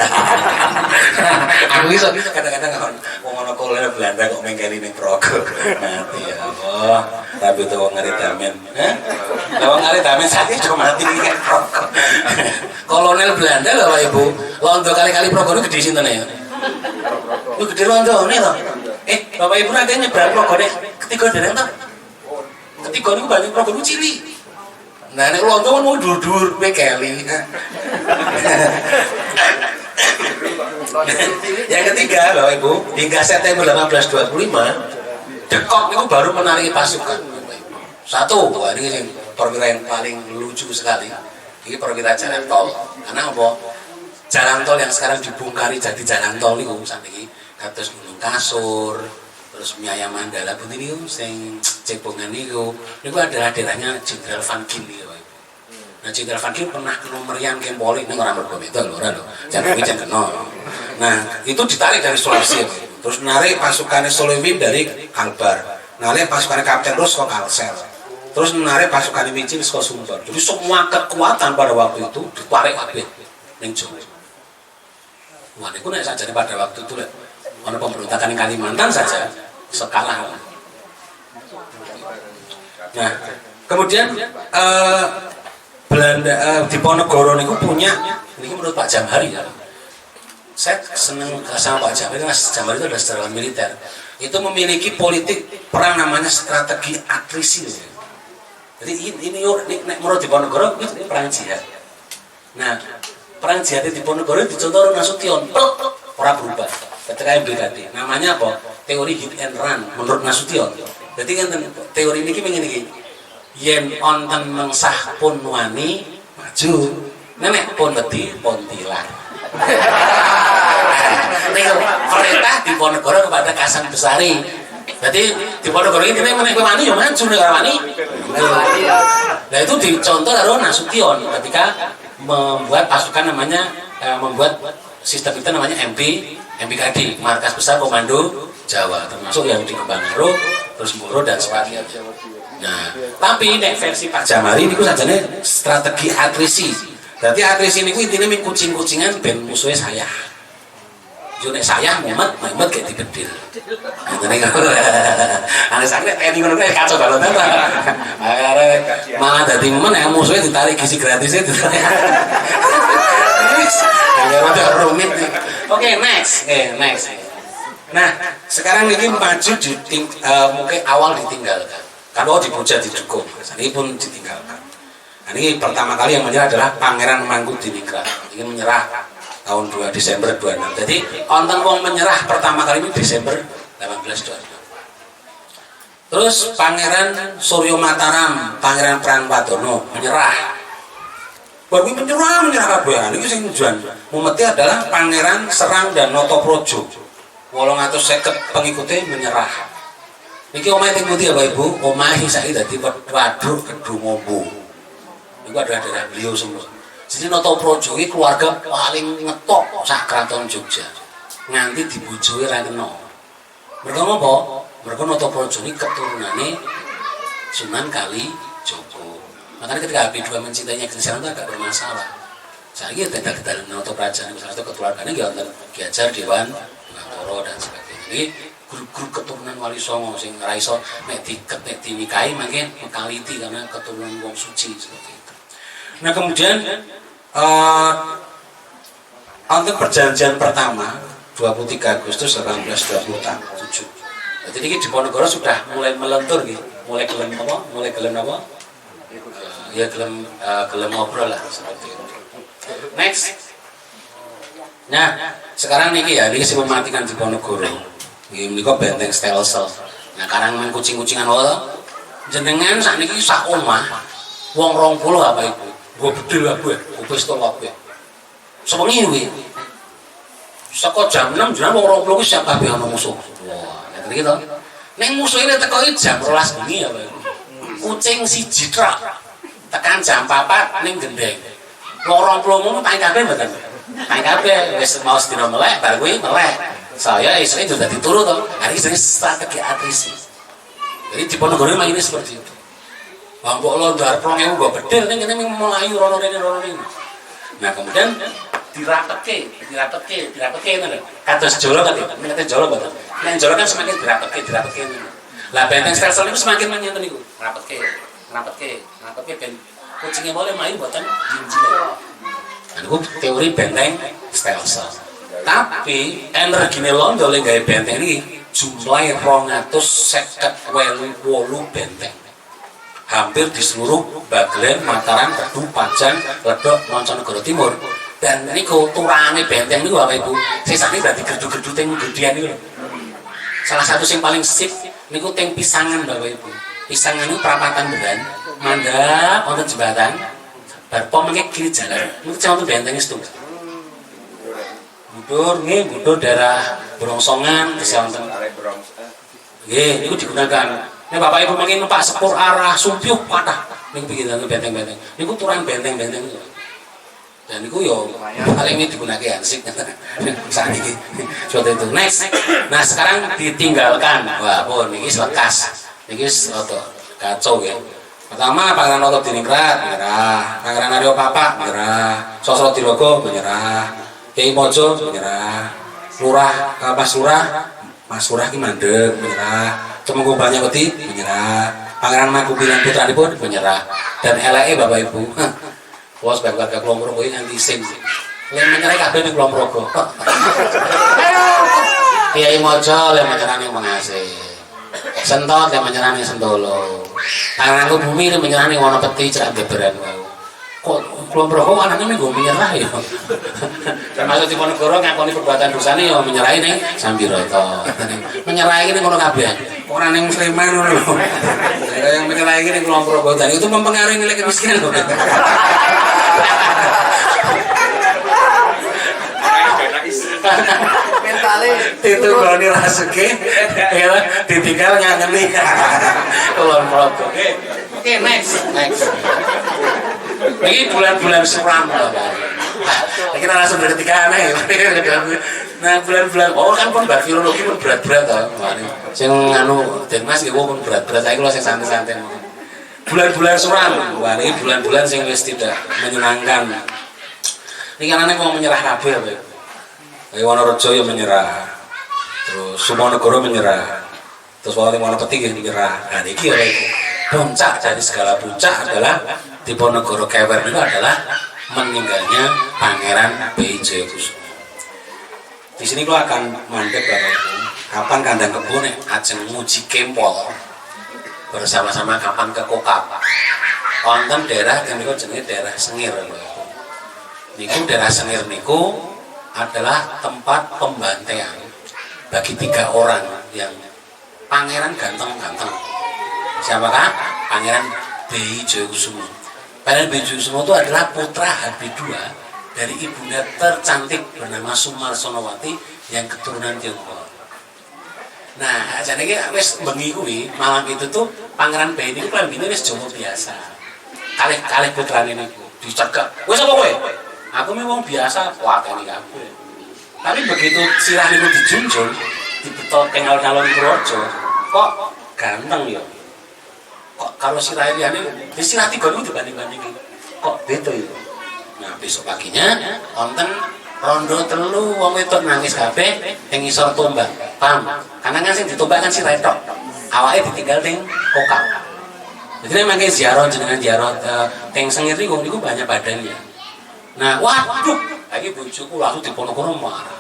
Aku iso kadang-kadang ngono kolonel Belanda kok mengkeli ning Progo. Mati ya Allah. Tapi itu wong arep damen. Lah wong arep damen sakit cuma mati ning Progo. Kolonel Belanda lho Pak Ibu. Londo kali-kali Progo itu gede sinten ya? Itu gede londone to. Bapak Ibu nanti nyebrang Progo nek ketiga dereng to. Ketiga niku banyak Progo cilik. Nah nek londo kan mau dur-dur kowe keli. Yang ketiga Bapak Ibu, hingga September 1825 Dekok niku baru menarik pasukan. Satu, wah ini sing perwira yang paling lucu sekali. Ini perwira jalan tol. Karena apa? Jalan tol yang sekarang dibongkari jadi jalan tol niku sakniki kados Gunung Kasur, terus Miaya Mandala pun ini sing cepongan niku adalah daerahnya Jenderal Van Gien niku. Nah Jenderal Van Gien pernah kena meriam Kempoli ning ora mergo itu lho ora lho. Jangan kena. Nah, itu ditarik dari Sulawesi. Terus narik pasukannya Solewim dari Kalbar. Narik pasukannya Kapten Rus ke Kalsel. Terus menarik pasukannya Micin ke Sumber. Jadi semua kekuatan pada waktu itu ditarik kabeh ning Jawa. Wah, niku nek sajane pada waktu itu lek ana pemberontakan di Kalimantan saja sekalah. Nah, kemudian Belanda Diponegoro niku punya, ini menurut Pak Jamhari ya. Saya senang sama Pak Jamhari, Mas Jamhari itu adalah sejarah militer. Itu memiliki politik perang namanya strategi atrisi. Jadi ini menurut Diponegoro itu perang jihad. Nah, perang jihad di Diponegoro dicontoh Nasution, orang berubah. Ketika MBKD, namanya apa? Teori hit and run menurut Nasution. Jadi kan teori ini begini gini. Yen onten mengsah pun wani maju, nenek pun wedi pun tilar. Perintah Diponegoro kepada Kasang Besari. Jadi Diponegoro ini nenek wani ya maju nek wani. Nah itu dicontoh karo Nasution ketika membuat pasukan namanya membuat sistem itu namanya MBKD, Markas Besar Komando Jawa, termasuk yang di Kembangaru, terus Mboro dan sebagainya. Nah, tapi nek versi Pak Jamhari niku sajane strategi atrisi. Berarti atrisi niku intine ming kucing-kucingan ben musuhe sayah. Yo nek sayah mumet kayak dibedil. Ngene kok. Ana sakne teni ngono kae kacau balon ta. Malah dadi men nek musuhe ditarik gizi gratis itu. Ya rada rumit. Oke, next. Nah, sekarang ini maju mungkin awal ditinggalkan. Kalau dipuja didukung, ini pun ditinggalkan. Nah, ini pertama kali yang menyerah adalah Pangeran Mangkubiningrat. Ingin menyerah tahun 2 Desember 26. Jadi konten wong menyerah pertama kali ini Desember 1826. Terus Pangeran Suryo Mataram, Pangeran Prangpadono menyerah. Baru menyerah kabeh. Ini sing tujuan. Mumeti adalah Pangeran Serang dan Notoprojo. 850 pengikutnya menyerah. Niki omahe teng pundi ya Bapak Ibu? Omahe saiki dadi Waduk Kedungombo. Niku adalah daerah beliau semua. Jadi Notoprojo iki keluarga paling ngetop sak kraton Jogja. Nganti dibojoe ra kena. Mergo napa? Mergo Notoprojo iki keturunane Sunan Kalijogo. Makanya ketika Habib II mencintainya Griselan itu agak bermasalah. Saiki dadak dalam Notopraja niku salah satu keluargane nggih wonten Ki Hajar Dewan Bintoro dan sebagainya. Ini grup-grup keturunan Wali Songo sing ora iso nek dinikahi mangke mekaliti karena keturunan wong suci seperti itu. Nah kemudian untuk perjanjian pertama 23 Agustus 1827. Jadi ini Diponegoro sudah mulai melentur gitu. Mulai gelem apa? Ya gelem ngobrol lah seperti itu. Next. Nah, sekarang niki ya, ini sih mematikan Diponegoro. Ini kok benteng Stelsel. Nah, karang main kucing-kucingan wae. Jenengan sakniki sak omah wong 20 apa Ibu? Gua bedil kabeh, pistol kabeh. Sewengi kuwi. Saka jam 6 jenengan wong 20 ki siap kabeh ana musuh. Wah, ngene iki to. Neng musuhnya teko jam 12 bengi ya Pak. Kucing siji truk tekan jam 4 ning gendeng. Lorong plomo paling kabeh mboten. Paling kabeh wis mau sedina melek bar kuwi melek. Saya esuk itu dadi turu to. Hari ini strategi atrisi. Jadi di Ponorogo memang ini seperti itu. Bambok londar plong mbok bedil ning kene melayu rono rene. Nah, kemudian dirapetke ngono. Kados jolo kan, nek jolo mboten. Nek jolo kan semakin dirapetke. Lah benteng stelsel niku semakin menyenten niku. Rapetke ben kucinge mulai mlayu mboten jinjil. Niku teori benteng stelsel. Tapi energine londo le gawe benteng iki jumlahe 258 benteng. Hampir di seluruh Bagelen, Mataram, Kedung, Pajan, Ledok, Monconegoro Timur. Dan niku turane benteng niku Bapak Ibu, sisane berarti gerdu-gerdu teng gedean niku. Salah satu sing paling sip niku teng Pisangan Bapak Ibu. Pisangan niku perapatan beran, mandap wonten jembatan. Bar pom mengke kiri jalan. Niku wonten benteng setunggal. Budur daerah Brongsongan bisa wonten. Nggih, niku digunakan. Nek Bapak Ibu mengke numpak sepur arah Sumpyuk patah. Niku pikiran benteng-benteng. Niku turun benteng-benteng. Dan niku yo paling ini digunakan ansik saat ini. Seperti itu. Next. Nah, sekarang ditinggalkan. Wah, pun niki lekas. Niki kacau ya. Pertama Pangeran Noto Diningrat menyerah, Pangeran Aryo Papak menyerah, Sosro Dirogo menyerah, Kiai Mojo menyerah, Lurah Mas Lurah ki mandeg menyerah. Temenggung Banyaketi menyerah, Pangeran Mangkubiran putranipun menyerah, dan eleke Bapak Ibu. Wah, sebagai warga Kulon Progo ini nganti sing. Yang menyerah kabeh ning Kulon Progo. Kiai Mojo yang menyerah ning Mengasih. Sentot yang menyerah ning Sentolo. Pangeran Bumi yang menyerah ning Wonopeti Cerak Beberan wau. Kok Kulon Progo anaknya minggu menyerah ya. Termasuk di Ponorogo ngakoni perbuatan dosane ya menyerahi ning Sambiroto. Menyerahi ning ngono kabeh. Ora ning Sleman ngono lho. Yang menyerahi ning Kulon Progo dan itu mempengaruhi nilai kemiskinan lho. Mentale itu goni rasuke ya ditinggal ngangeni Kulon Progo. Oke, next. Ini bulan-bulan suram loh, Pak. Kita langsung dari ketiga aneh. Nah, bulan-bulan kan pun filologi pun berat-berat toh. Sing nganu Denmas iku pun berat-berat. Saiki lho sing santai-santai. Bulan-bulan suram. Wah, ini bulan-bulan sing wis tidak menyenangkan. Iki anane mau menyerah kabeh, Pak. Wonorejo ya menyerah. Terus Sumonegoro menyerah. Terus Wonopeti menyerah. Nah, iki ya puncak dari segala puncak adalah Diponegoro Kewer itu adalah meninggalnya Pangeran B. Jayakusuma. Di sini gua akan mandek Bapak Ibu. Kapan kandang kebun ajeng nguji kempol bersama-sama kapan ke Kokap. Wonten daerah niku jenenge daerah Sengir Bapak Ibu. Niku daerah Sengir niku adalah tempat pembantaian bagi 3 orang yang pangeran ganteng-ganteng. Siapakah? Pangeran B. Jayakusuma. Pangeran B. Jayakusuma itu adalah putra Habibie II dari ibunda tercantik bernama Sumarsonowati yang keturunan Tionghoa. Nah, jadi wis bengi kuwi malam itu tuh Pangeran B ini klambine wis Jawa biasa. Kalih putrane niku dicegak. Wis apa kowe? Aku memang biasa kuateni kabeh. Tapi begitu sirah niku dijunjung, dibetot kengal-ngalon Projo, kok ganteng ya. Kok kalau sirah liyane sirah 3 niku dibanding-bandingi. Kok beda itu. Nah, besok paginya wonten rondo telu wong wedok nangis kabeh ing ngisor tombak. Paham? Karena kan sing ditombak kan sirah tok. Awake ditinggal ning Kokap. Jadi mangke ziarah jenengan ziarah teng Sengir niku banyak badannya. Nah, waduh, lagi bojoku langsung Diponegoro marah.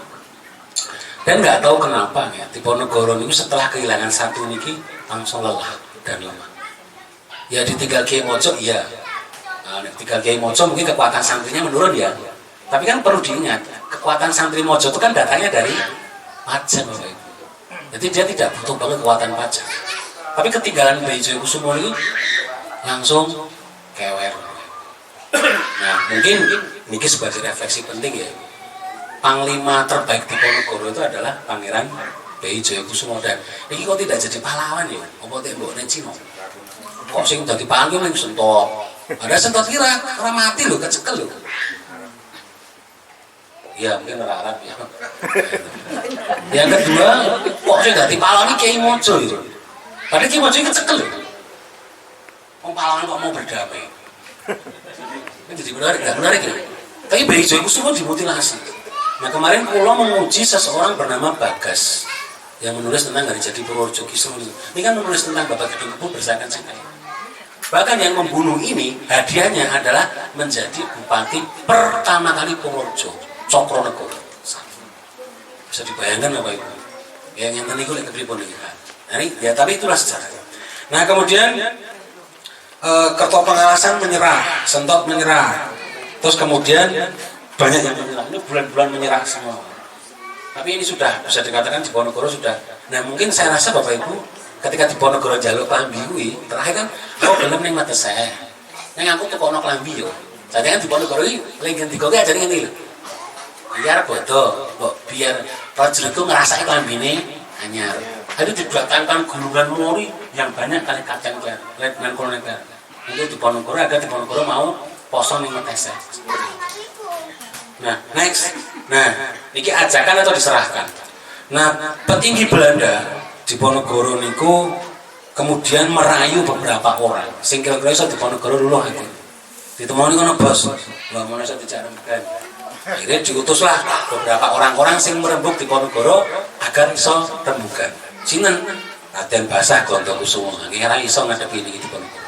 Dan nggak tahu kenapa ya, Diponegoro niku setelah kehilangan satu niki langsung lelah dan lemah. Ya ditinggal Kiai Mojo iya. Nah, ditinggal Kiai Mojo mungkin kekuatan santrinya menurun ya. Tapi kan perlu diingat, kekuatan santri Mojo itu kan datangnya dari Pajan Bapak Ibu. Jadi dia tidak butuh banget kekuatan Pajan. Tapi ketinggalan B. Jayakusuma ini langsung kewer. Nah, mungkin ini sebagai refleksi penting ya. Panglima terbaik Diponegoro itu adalah Pangeran B. BI Jaya Kusuma dan ini kok tidak jadi pahlawan ya? Apa temboknya Cina? Kok sing jadi pahlawan yang sentot? Ada sentot kira mati loh, kecekel loh. Ya mungkin Arab ya. Yang kedua, kok sing jadi pahlawan ini Kiai Mojo itu? Padahal Kiai Mojo ini kecekel loh. Pahlawan kok mau berdamai? Ini jadi menarik ya. Tapi BI Jaya Kusuma dimutilasi. Nah kemarin Pulau menguji seseorang bernama Bagas yang menulis tentang Hari Jadi Purworejo Kisruh. Ini kan menulis tentang Bapak Gedung Kebu bersahkan Sinai. Bahkan yang membunuh ini hadiahnya adalah menjadi bupati pertama kali Purworejo, Cokronegoro. Bisa dibayangkan Bapak Ibu? Yang tadi itu lebih pun nah, ini ya, tapi itulah sejarah. Nah kemudian Kerto Pengalasan menyerah, Sentot menyerah, terus kemudian banyak yang menyerah. Ini bulan-bulan menyerah semua. Tapi ini sudah bisa dikatakan di Diponegoro sudah. Nah mungkin saya rasa Bapak Ibu ketika di Diponegoro jaluk klambi kuwi terakhir kan kok belum ning mata saya. Nang aku tuh kono klambi yo. Jadi kan di Diponegoro iki linggen digoke ajane ngene lho. Biar bodoh, biar prajuritku ngerasake klambine anyar. Itu didatangkan gulungan mori yang banyak kali kacang kler, letnan kolonel kler. Untuk di Diponegoro agar di Diponegoro mau poso ning mata saya. Nah, next. Nah, ini ajakan atau diserahkan. Nah, petinggi Belanda di Diponegoro niku kemudian merayu beberapa orang. Sing kira-kira iso Diponegoro dulu aja. Ditemoni kono bos. Lah mau iso dijaremkan. Akhirnya diutuslah beberapa orang-orang sing merembuk di Diponegoro agar iso rembugan. Sinten? Raden Basah Gondokusumo. Nggih ora iso ngadepi iki Diponegoro.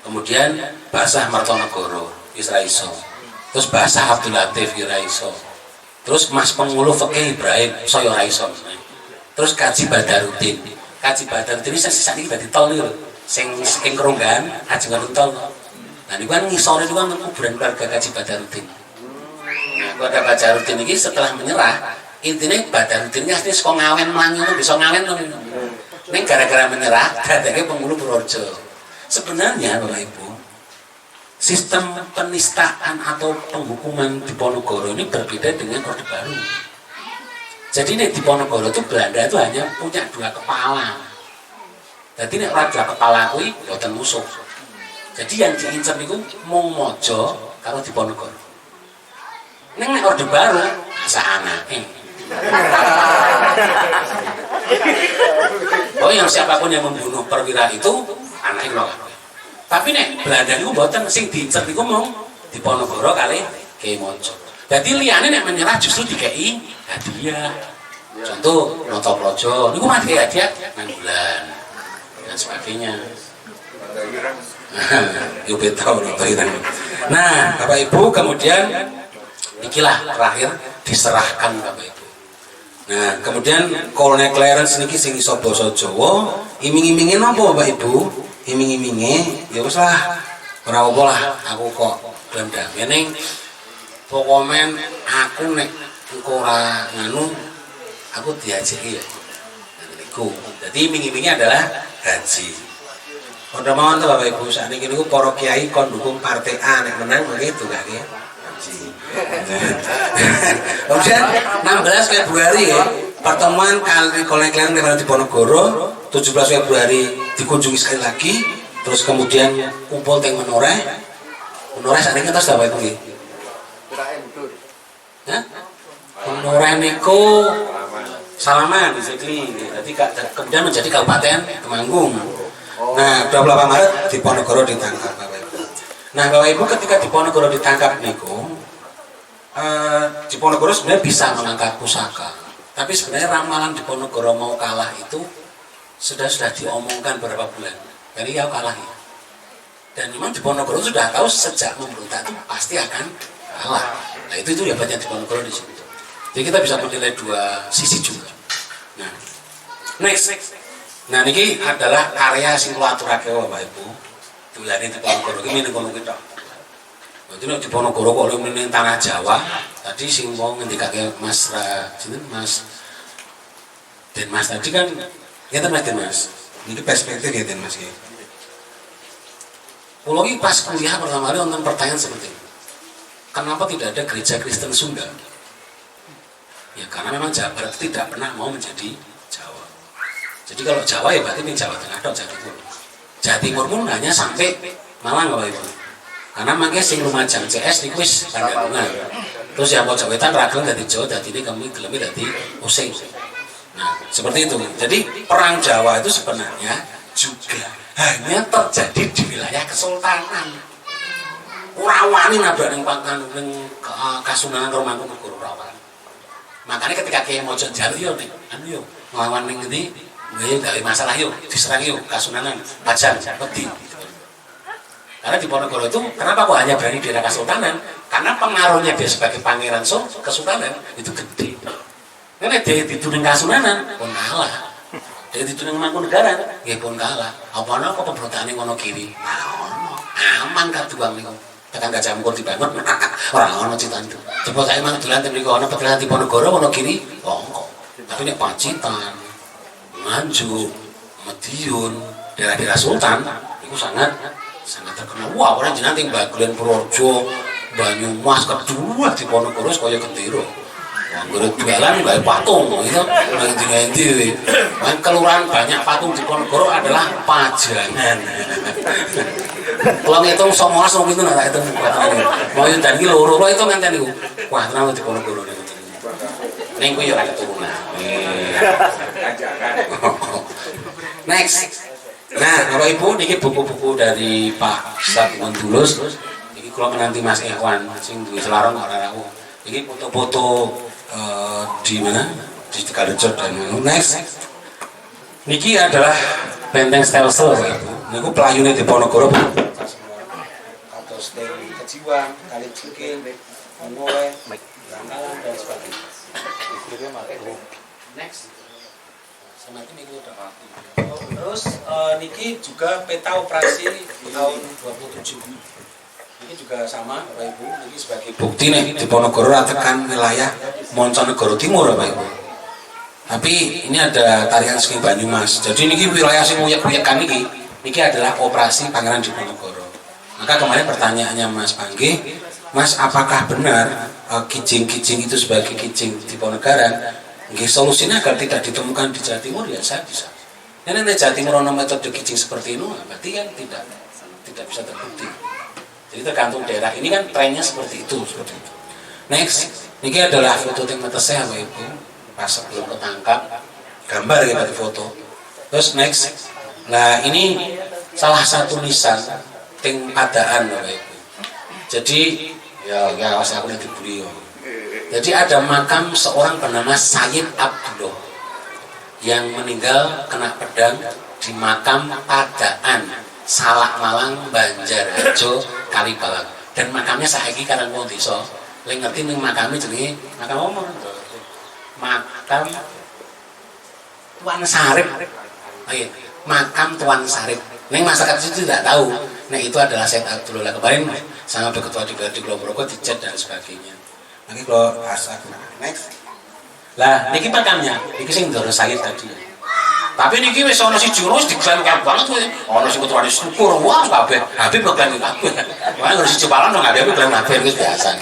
Kemudian Basah Martonegoro, wis ra iso. Terus Basah Abdul Latif ya iso. Terus Mas Pengulu Fikih Ibrahim saya ora iso. Terus Kaji Badarudin. Kaji Badarudin ini sisa iki dadi tol niku lho. Sing keronggan ajeng tol. Nah niku kan ngisore niku kan kuburan keluarga Kaji Badarudin. Nah, keluarga Badarudin iki setelah menyerah, intinya Badarudin ini asli saka Ngawen Mlangi itu bisa ngawen to. Ning gara-gara menyerah dadake Pengulu Purworejo. Sebenarnya Bapak Ibu, sistem penistaan atau penghukuman di Diponegoro ini berbeda dengan Orde Baru. Jadi di Diponegoro itu Belanda itu hanya punya 2 kepala. Jadi nek ora 2 kepala kuwi boten musuh. Jadi yang diincer niku mung Mojo karo Diponegoro. Ning nek Orde Baru asa anake. Oh yang siapapun yang membunuh perwira itu anake kula. Tapi nek Belanda niku mboten sing diincer niku mung Diponegoro kali Kiai Mojo. Dadi liyane nek menyerah justru dikei hadiah. Contoh Notoprojo niku mati hadiah nang bulan dan sebagainya. Yo betau Notoiran. Nah, Bapak Ibu kemudian ikilah terakhir diserahkan Bapak Ibu. Nah, kemudian Kolonel Clarence niki sing iso basa Jawa, iming-iminge napa Bapak Ibu? Iming-iminge ya wis lah ora apa lah aku kok gelem damai ning pokomen aku nek engko ora nganu aku diajeki ya niku. Dadi iming-iminge adalah haji. Padha mawon to Bapak Ibu sakniki niku para kiai kon dukung partai A nek menang nggih tunggakke haji. Kemudian 16 Februari ya pertemuan kali Kolonel dengan Diponegoro. 17 Februari dikunjungi sekali lagi, terus kemudian kumpul teng Menoreh saat ini kita sudah Bapak Ibu. Menoreh niku Salaman basically. Jadi kemudian menjadi Kabupaten Temanggung. Nah, 28 Maret Diponegoro ditangkap Bapak Ibu. Nah, Bapak Ibu ketika Diponegoro ditangkap niku Diponegoro sebenarnya bisa mengangkat pusaka. Tapi sebenarnya ramalan Diponegoro mau kalah itu sudah diomongkan beberapa bulan. Jadi ya kalah ya. Dan memang Diponegoro sudah tahu sejak memberontak itu pasti akan kalah. Nah itu hebatnya Diponegoro di situ. Jadi kita bisa menilai 2 sisi juga. Nah, next. Nah ini adalah karya sing kula aturake Bapak Ibu. Tulane Diponegoro iki meneng kono kita. Jadi nek Diponegoro kok meneng tanah Jawa, tadi sing mau ngendikake Mas sinten Mas Den Mas tadi kan ya Mas. Ini perspektif ya Mas ya. Kalau ini pas kuliah pertama kali nonton pertanyaan seperti ini. Kenapa tidak ada gereja Kristen Sunda? Ya karena memang Jawa Barat tidak pernah mau menjadi Jawa. Jadi kalau Jawa ya berarti ini Jawa Tengah atau Jawa Timur. Jawa Timur pun hanya sampai Malang Bapak Ibu. Karena makanya sing Lumajang CS niku wis Pandhanungan. Terus yang mau Jawa Wetan ragil dari Jawa, dari ini kami gelemi dari Osing. Nah, seperti itu. Jadi perang Jawa itu sebenarnya juga hanya terjadi di wilayah kesultanan. Ora wani nabrak ning Kasunanan Mangkunegara ora wani. Makanya ketika Kiai Mojo Jali yo ning anu yo nglawan ning ngendi nggih gawe masalah yo diserang yo Kasunanan Pajan wedi. Karena di Ponorogo itu kenapa kok hanya berani di daerah kesultanan? Karena pengaruhnya dia sebagai pangeran kesultanan itu gede. Karena dia dituding Kasunanan pun kalah. Dia dituding Mangkunegaran nggih pun kalah. Apa-apa pemberontakan ngono kiri. Aman katuang niku. Tekan Gajah Mungkur dibangun, orang ono citan itu. Coba saya emang dolan teng mriku ono petelan di Ponorogo ono kiri, kok. Tapi nek Pacitan, Nganjuk, Madiun, daerah-daerah Sultan itu sangat terkenal. Wah, orang jenengan teng Bagulan Purworejo, Banyumas kedua di Ponorogo kaya gendera. Wah, ngurut jualan gawe patung gitu. Ngendi-ngendi. Main kelurahan banyak patung di Ponorogo adalah Pajangan. Kalau ngitung 19 wong itu nak hitung kuatane. Mau yo dan iki loro itu ngenten niku. Wah, tenan di Ponorogo niku. Ning kuwi yo ora keturunan. Next. Nah, Bapak Ibu niki buku-buku dari Pak Satman Tulus. Iki kula menanti Mas Ikhwan sing duwe selarong ora rawuh. Iki foto-foto di mana? Di Tegalrejo dan next. Niki adalah benteng stelsel Bapak Ibu. Niku pelayune di Ponorogo. Kados teng Kejiwan, Kali Cilking, Ngowe, Rangkalan dan sebagainya. Next. Semakin niku udah mati. Terus niki juga peta operasi tahun 27. Ini juga sama Bapak Ibu, ini sebagai bukti nih di Ponorogo tekan wilayah Monconegoro Timur Bapak Ibu. Tapi ini ada tarian Sing Banyumas. Jadi ini wilayah sing uyak-uyakan ini adalah operasi Pangeran Diponegoro. Maka kemarin pertanyaannya Mas Panggi, Mas apakah benar kijing-kijing itu sebagai kijing Diponegaran? Nggih, solusinya agar tidak ditemukan di Jawa Timur ya saya bisa. Ini di Jawa Timur ada metode kijing seperti itu, berarti kan tidak bisa terbukti. Jadi tergantung daerah. Ini kan trennya seperti itu. Next, ini adalah foto yang saya Bapak Ibu pas sebelum ketangkap, gambar ya berarti foto. Terus next, nah ini salah satu nisan ting padaan Bapak Ibu. Jadi ya aku dibeli. Jadi ada makam seorang bernama Sayyid Abdullah yang meninggal kena pedang di makam Padaan Salak Malang Banjarharjo Kalibalang. Dan makamnya saiki karang wong desa. Lek ngerti ning makame jenenge makam apa? Makam Tuan Sarip. Oke, makam Tuan Sarip. Ning masyarakat itu tidak tahu. Nah itu adalah Sayyid Abdullah. Kemarin sama ketua DPRD Ponorogo dicet dan sebagainya. Nanti kalau asal next. Lah niki makamnya, niki sing ndoro Sayyid tadi. Tapi niki wis ana siji terus diklaim banget kuwi. Ana sing ketua syukur wah kabeh. Habib klaim kabeh. Wah ngene siji palan nang Habib klaim kabeh wis biasa.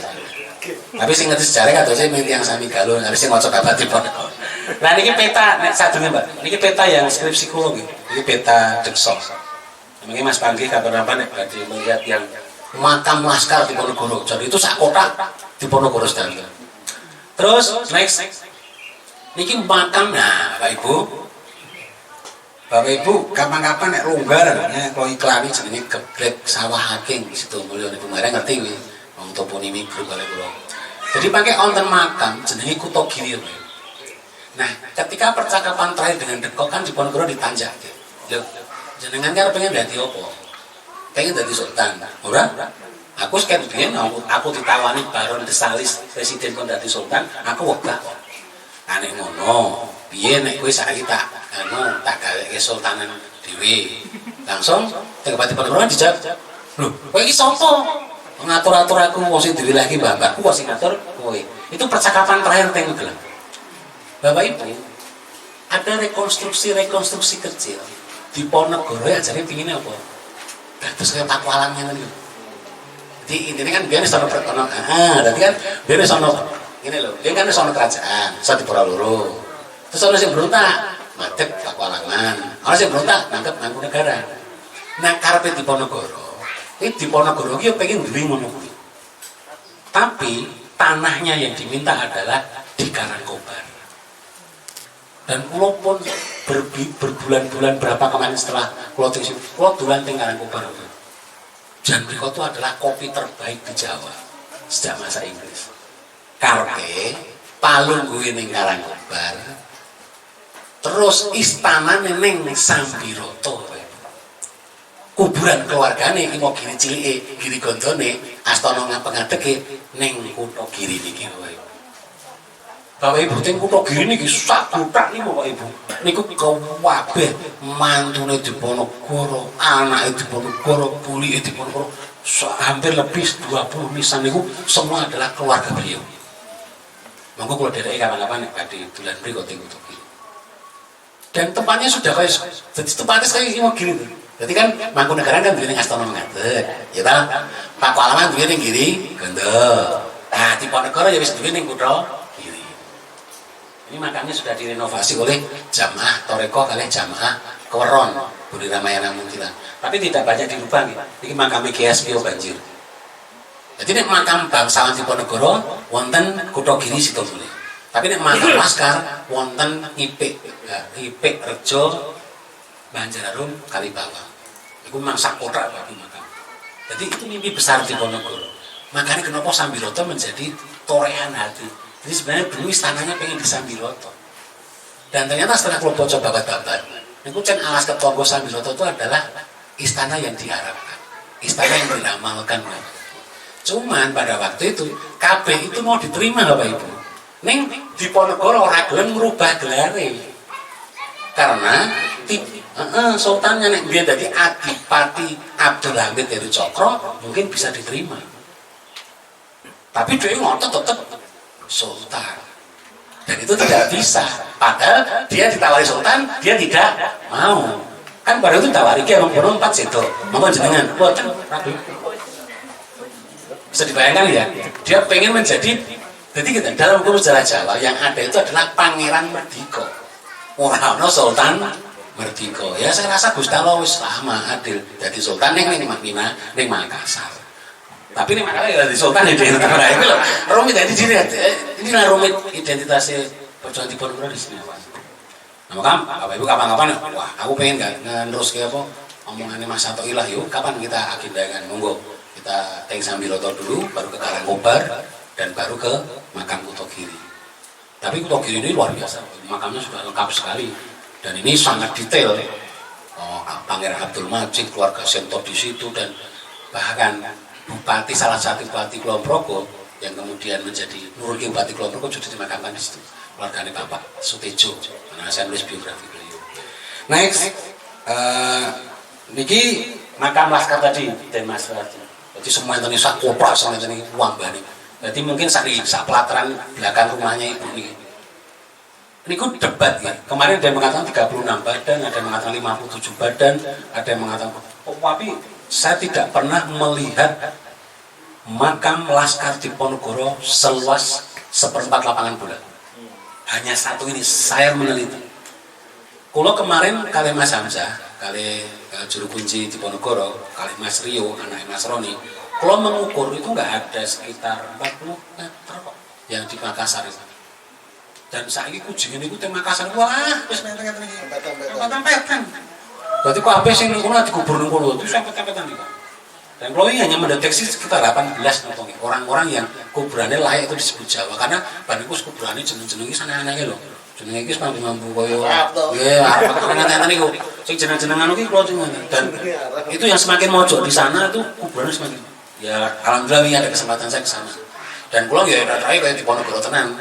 Tapi sing ngerti sejarah kados e yang sami galon, harus sing maca kabatipun. Nah niki peta nek sadurunge Mbak. Niki peta yang skripsi kula nggih. Niki peta Dekso. Mungkin Mas Panggi kapan-kapan nek badhe melihat yang makam Laskar di Ponorogo. Jadi itu sak kotak di Ponorogo sedaya. Terus next. Niki makam nah Bapak Ibu. Bapak Ibu kapan-kapan nek longgar nek kok iklan iki jenenge Geblek Sawah Haking situ mulya niku marang ngerti kuwi. Wong toponimi grup kali kula. Jadi pakai wonten makam jenenge Kutogiri. Nah, ketika percakapan terakhir dengan Dekok kan di Ponorogo ditanjak. Lho, jenengan kan pengen dadi apa? Pengen dadi sultan. Ora? Aku sekian biyen aku ditawani Baron Desalis presiden kon dadi sultan, aku wegah. Nek ngono, piye nek kowe saiki tak gaweke sultanan dhewe. Langsung teng Bupati Ponorogo dijawab, "Lho, kowe iki sapa? Ngatur-atur aku wong sing diwilah iki mbakku kok sing ngatur kowe." Itu percakapan terakhir teng Magelang. Bapak Ibu, ada rekonstruksi kecil di Ponorogo ajare pingine apa? Terus kayak pakwalan ngene iki. Jadi intinya kan biar sono pertono, berarti kan biar sono ini loh, dia kan sono kerajaan, satu pura loro, terus sono sing berontak, madep Pakualangan. Ana sing berontak nangkep Mangkunegaran. Nah karepe Diponegoro, Diponegoro ki yo pengen duwe ngono kuwi. Tapi tanahnya yang diminta adalah di Karangkobar. Dan kula pun berbulan-bulan berapa kemarin setelah kula dolan teng Karangkobar. Jan mriku itu adalah kopi terbaik di Jawa sejak masa Inggris. Karepe palung kuwi ning Karangkobar. Terus istana ning Sambiroto. Kuburan keluargane Imogiri cilike, Giri Gondone, astana ngapengadeke ning kutha Giri niki wae. Bapak Ibu teng kutha Giri niki sak kuthak niku Bapak Ibu. Niku kabeh mantune Diponegoro, anake Diponegoro, bulike Diponegoro, hampir lebih 20 nisan niku semua adalah keluarga beliau. Monggo kula dereki kapan-kapan nek badhe dolan mriko teng kutha Giri. Dan tempatnya sudah kayak jadi tempatnya kayak Imogiri tuh. Jadi kan Mangkunegaran kan duwe ning astana mengadeg, ya ta? Pakualangan duwe ning Giri Gondo. Nah, Diponegoro ya wis duwe ning kutha Giri. Ini makamnya sudah direnovasi oleh jamaah Toreko kali jamaah Keweron Budi Ramayana Muntila. Tapi tidak banyak dirubah nih. Ini makamnya GSPO Banjir. Jadi nek makam bangsawan Diponegoro wonten kutha Giri Sitomulya. Tapi nek makam Laskar wonten Ipik Rejo Banjararum Kalibawang. Iku mangsa kotak bagi makam. Jadi itu mimpi besar Diponegoro. Makanya kenapa Sambiroto menjadi torehan hati. Jadi sebenarnya dulu istananya pengen di Sambiroto. Dan ternyata setelah kalau baca babat-babat, niku cen alas ketonggo Sambiroto itu adalah istana yang diharapkan, istana yang diramalkan. Cuman pada waktu itu KB itu mau diterima Bapak Ibu. Ning Diponegoro ora gelem merubah gelare. Karena sultannya nek dia jadi Adipati Abdul Hamid dari Cokro mungkin bisa diterima. Tapi dia ngotot tetap sultan. Dan itu tidak bisa. Padahal dia ditawari sultan, dia tidak mau. Kan pada itu ditawari ke Mangkono 4 situ. Monggo jenengan. Boten rabi. Bisa dibayangkan ya. Dia pengen menjadi, jadi kita dalam hukum sejarah Jawa yang ada itu adalah Pangeran Merdiko. Orang sultan Merdiko. Ya saya rasa Gustalo wis lama adil jadi sultan ning Makmina ning Makassar. Tapi ning Makassar ya jadi sultan di daerah itu loh. Rumit jadi inilah rumit identitasnya perjuangan Diponegoro di sini. Nah, Bapak Ibu kapan-kapan wah aku pengen ngerus ke apa omongannya Mas Sato Ilah yuk kapan kita agendakan monggo kita teng Sambiroto dulu baru ke Karangkobar dan baru ke makam Kutha Giri. Tapi Kutha Giri ini luar biasa, makamnya sudah lengkap sekali. Dan ini sangat detail. Pangeran Abdul Majid, keluarga Sento di situ dan bahkan bupati salah satu bupati Kulon Progo yang kemudian menjadi Nurul Bupati Kulon Progo juga dimakamkan di situ. Keluarganya Bapak Sutejo. Nah, saya nulis biografi beliau. Next, niki makam Laskar tadi dan Mas Rati. Jadi semua ini sak koprak sama ini uang bani. Jadi mungkin sak pelataran belakang rumahnya ibu ini. Ini kok debat ya. Kemarin ada yang mengatakan 36 badan, ada yang mengatakan 57 badan, ada yang mengatakan tapi saya tidak pernah melihat makam Laskar Diponegoro seluas 1/4 lapangan bola. Hanya satu ini saya meneliti. Kalau kemarin kali Mas Hamzah, kali juru kunci Diponegoro, kali Mas Rio, anak Mas Roni, kalau mengukur itu nggak ada sekitar 40 meter kok yang di Makassar itu. Dan saiki kujingan itu teng Makassar wah wis nenteng-nenteng iki. Tempetan. Berarti kok habis sing ngono digubur nang kono itu sampai-sampetan iki. Dan kalau ini hanya mendeteksi sekitar 18 nontongi orang-orang yang kuburannya layak itu disebut Jawa karena baniku kuburannya jeneng-jeneng iki sana-anake lho. Jenenge iki mampu koyo nggih arep tenan-tenan niku. Sing jeneng-jenengan iki kula jenengan dan itu yang semakin mojok di sana itu kuburannya semakin ya alhamdulillah ada kesempatan saya ke sana. Dan kula ya datake kaya Diponegoro tenan.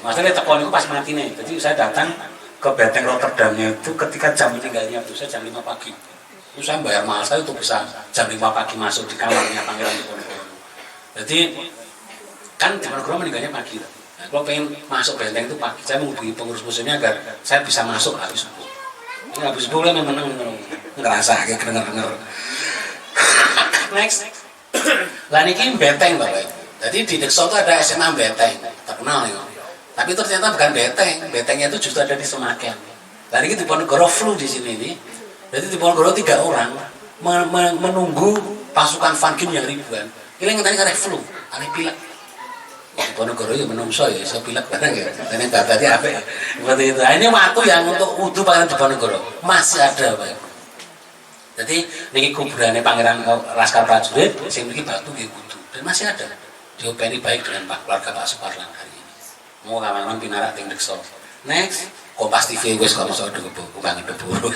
Masalahnya tekon itu pas mati nih, jadi saya datang ke Benteng Rotterdamnya itu ketika jam tinggalnya itu saya jam 5 pagi. Itu saya bayar mahal saya untuk bisa jam 5 pagi masuk di kamarnya Pangeran Diponegoro. Jadi kan Diponegoro meninggalnya pagi. Nah, kalau pengen masuk benteng itu pagi, saya menghubungi pengurus museumnya agar saya bisa masuk habis subuh. Ini habis subuh kan memang ngerasa kayak denger-denger. Next, lah ini benteng Bapak. Jadi di Dekso itu ada SMA Benteng, terkenal ya. Tapi itu ternyata bukan benteng, bentengnya itu justru ada di Semaken. Nah ini Diponegoro flu di sini ini. Jadi Diponegoro 3 orang menunggu pasukan Van yang ribuan. Ini yang tadi karek flu, aneh pilek. Diponegoro ya menungso ya, saya pilek bareng ya. Dan yang tadi apa ya? Seperti itu. Nah, ini waktu yang untuk wudhu Pangeran Diponegoro masih ada Pak. Jadi ini kuburannya Pangeran Laskar Prajurit, sing mriki batu nggih wudhu dan masih ada. Diopeni baik dengan Pak keluarga Pak Suparlan hari ini. Mau kawan-kawan pinarak ting dekso. Next, Kompas TV wis kok iso banget debu.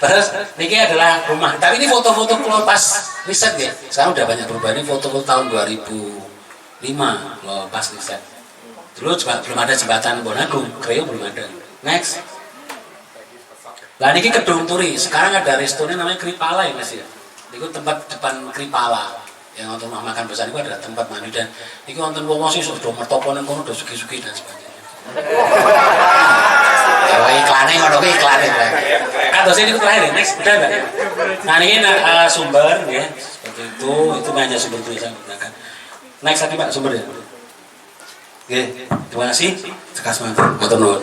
Terus niki adalah rumah. Tapi ini foto-foto keluar pas riset ya. Sekarang udah banyak berubah. Ini foto-foto tahun 2005 loh pas riset. Dulu juga belum ada jembatan Bonagung, Kreo belum ada. Next. Lah niki Kedung Turi. Sekarang ada restoran namanya Kripala ya Mas ya. Itu tempat depan Kripala. Yang untuk makan besar itu adalah tempat mandi dan itu nonton wong sih sudah mertopo nang kono udah sugi-sugi dan sebagainya. Ya iklannya ngono kuwi iklane. Kan dosen itu terakhir next udah Mbak. Nah ini sumber ya seperti itu hanya sumber tulisan gunakan. Next lagi Pak sumber ya. Oke, terima kasih. Sekas mantap. Matur nuwun.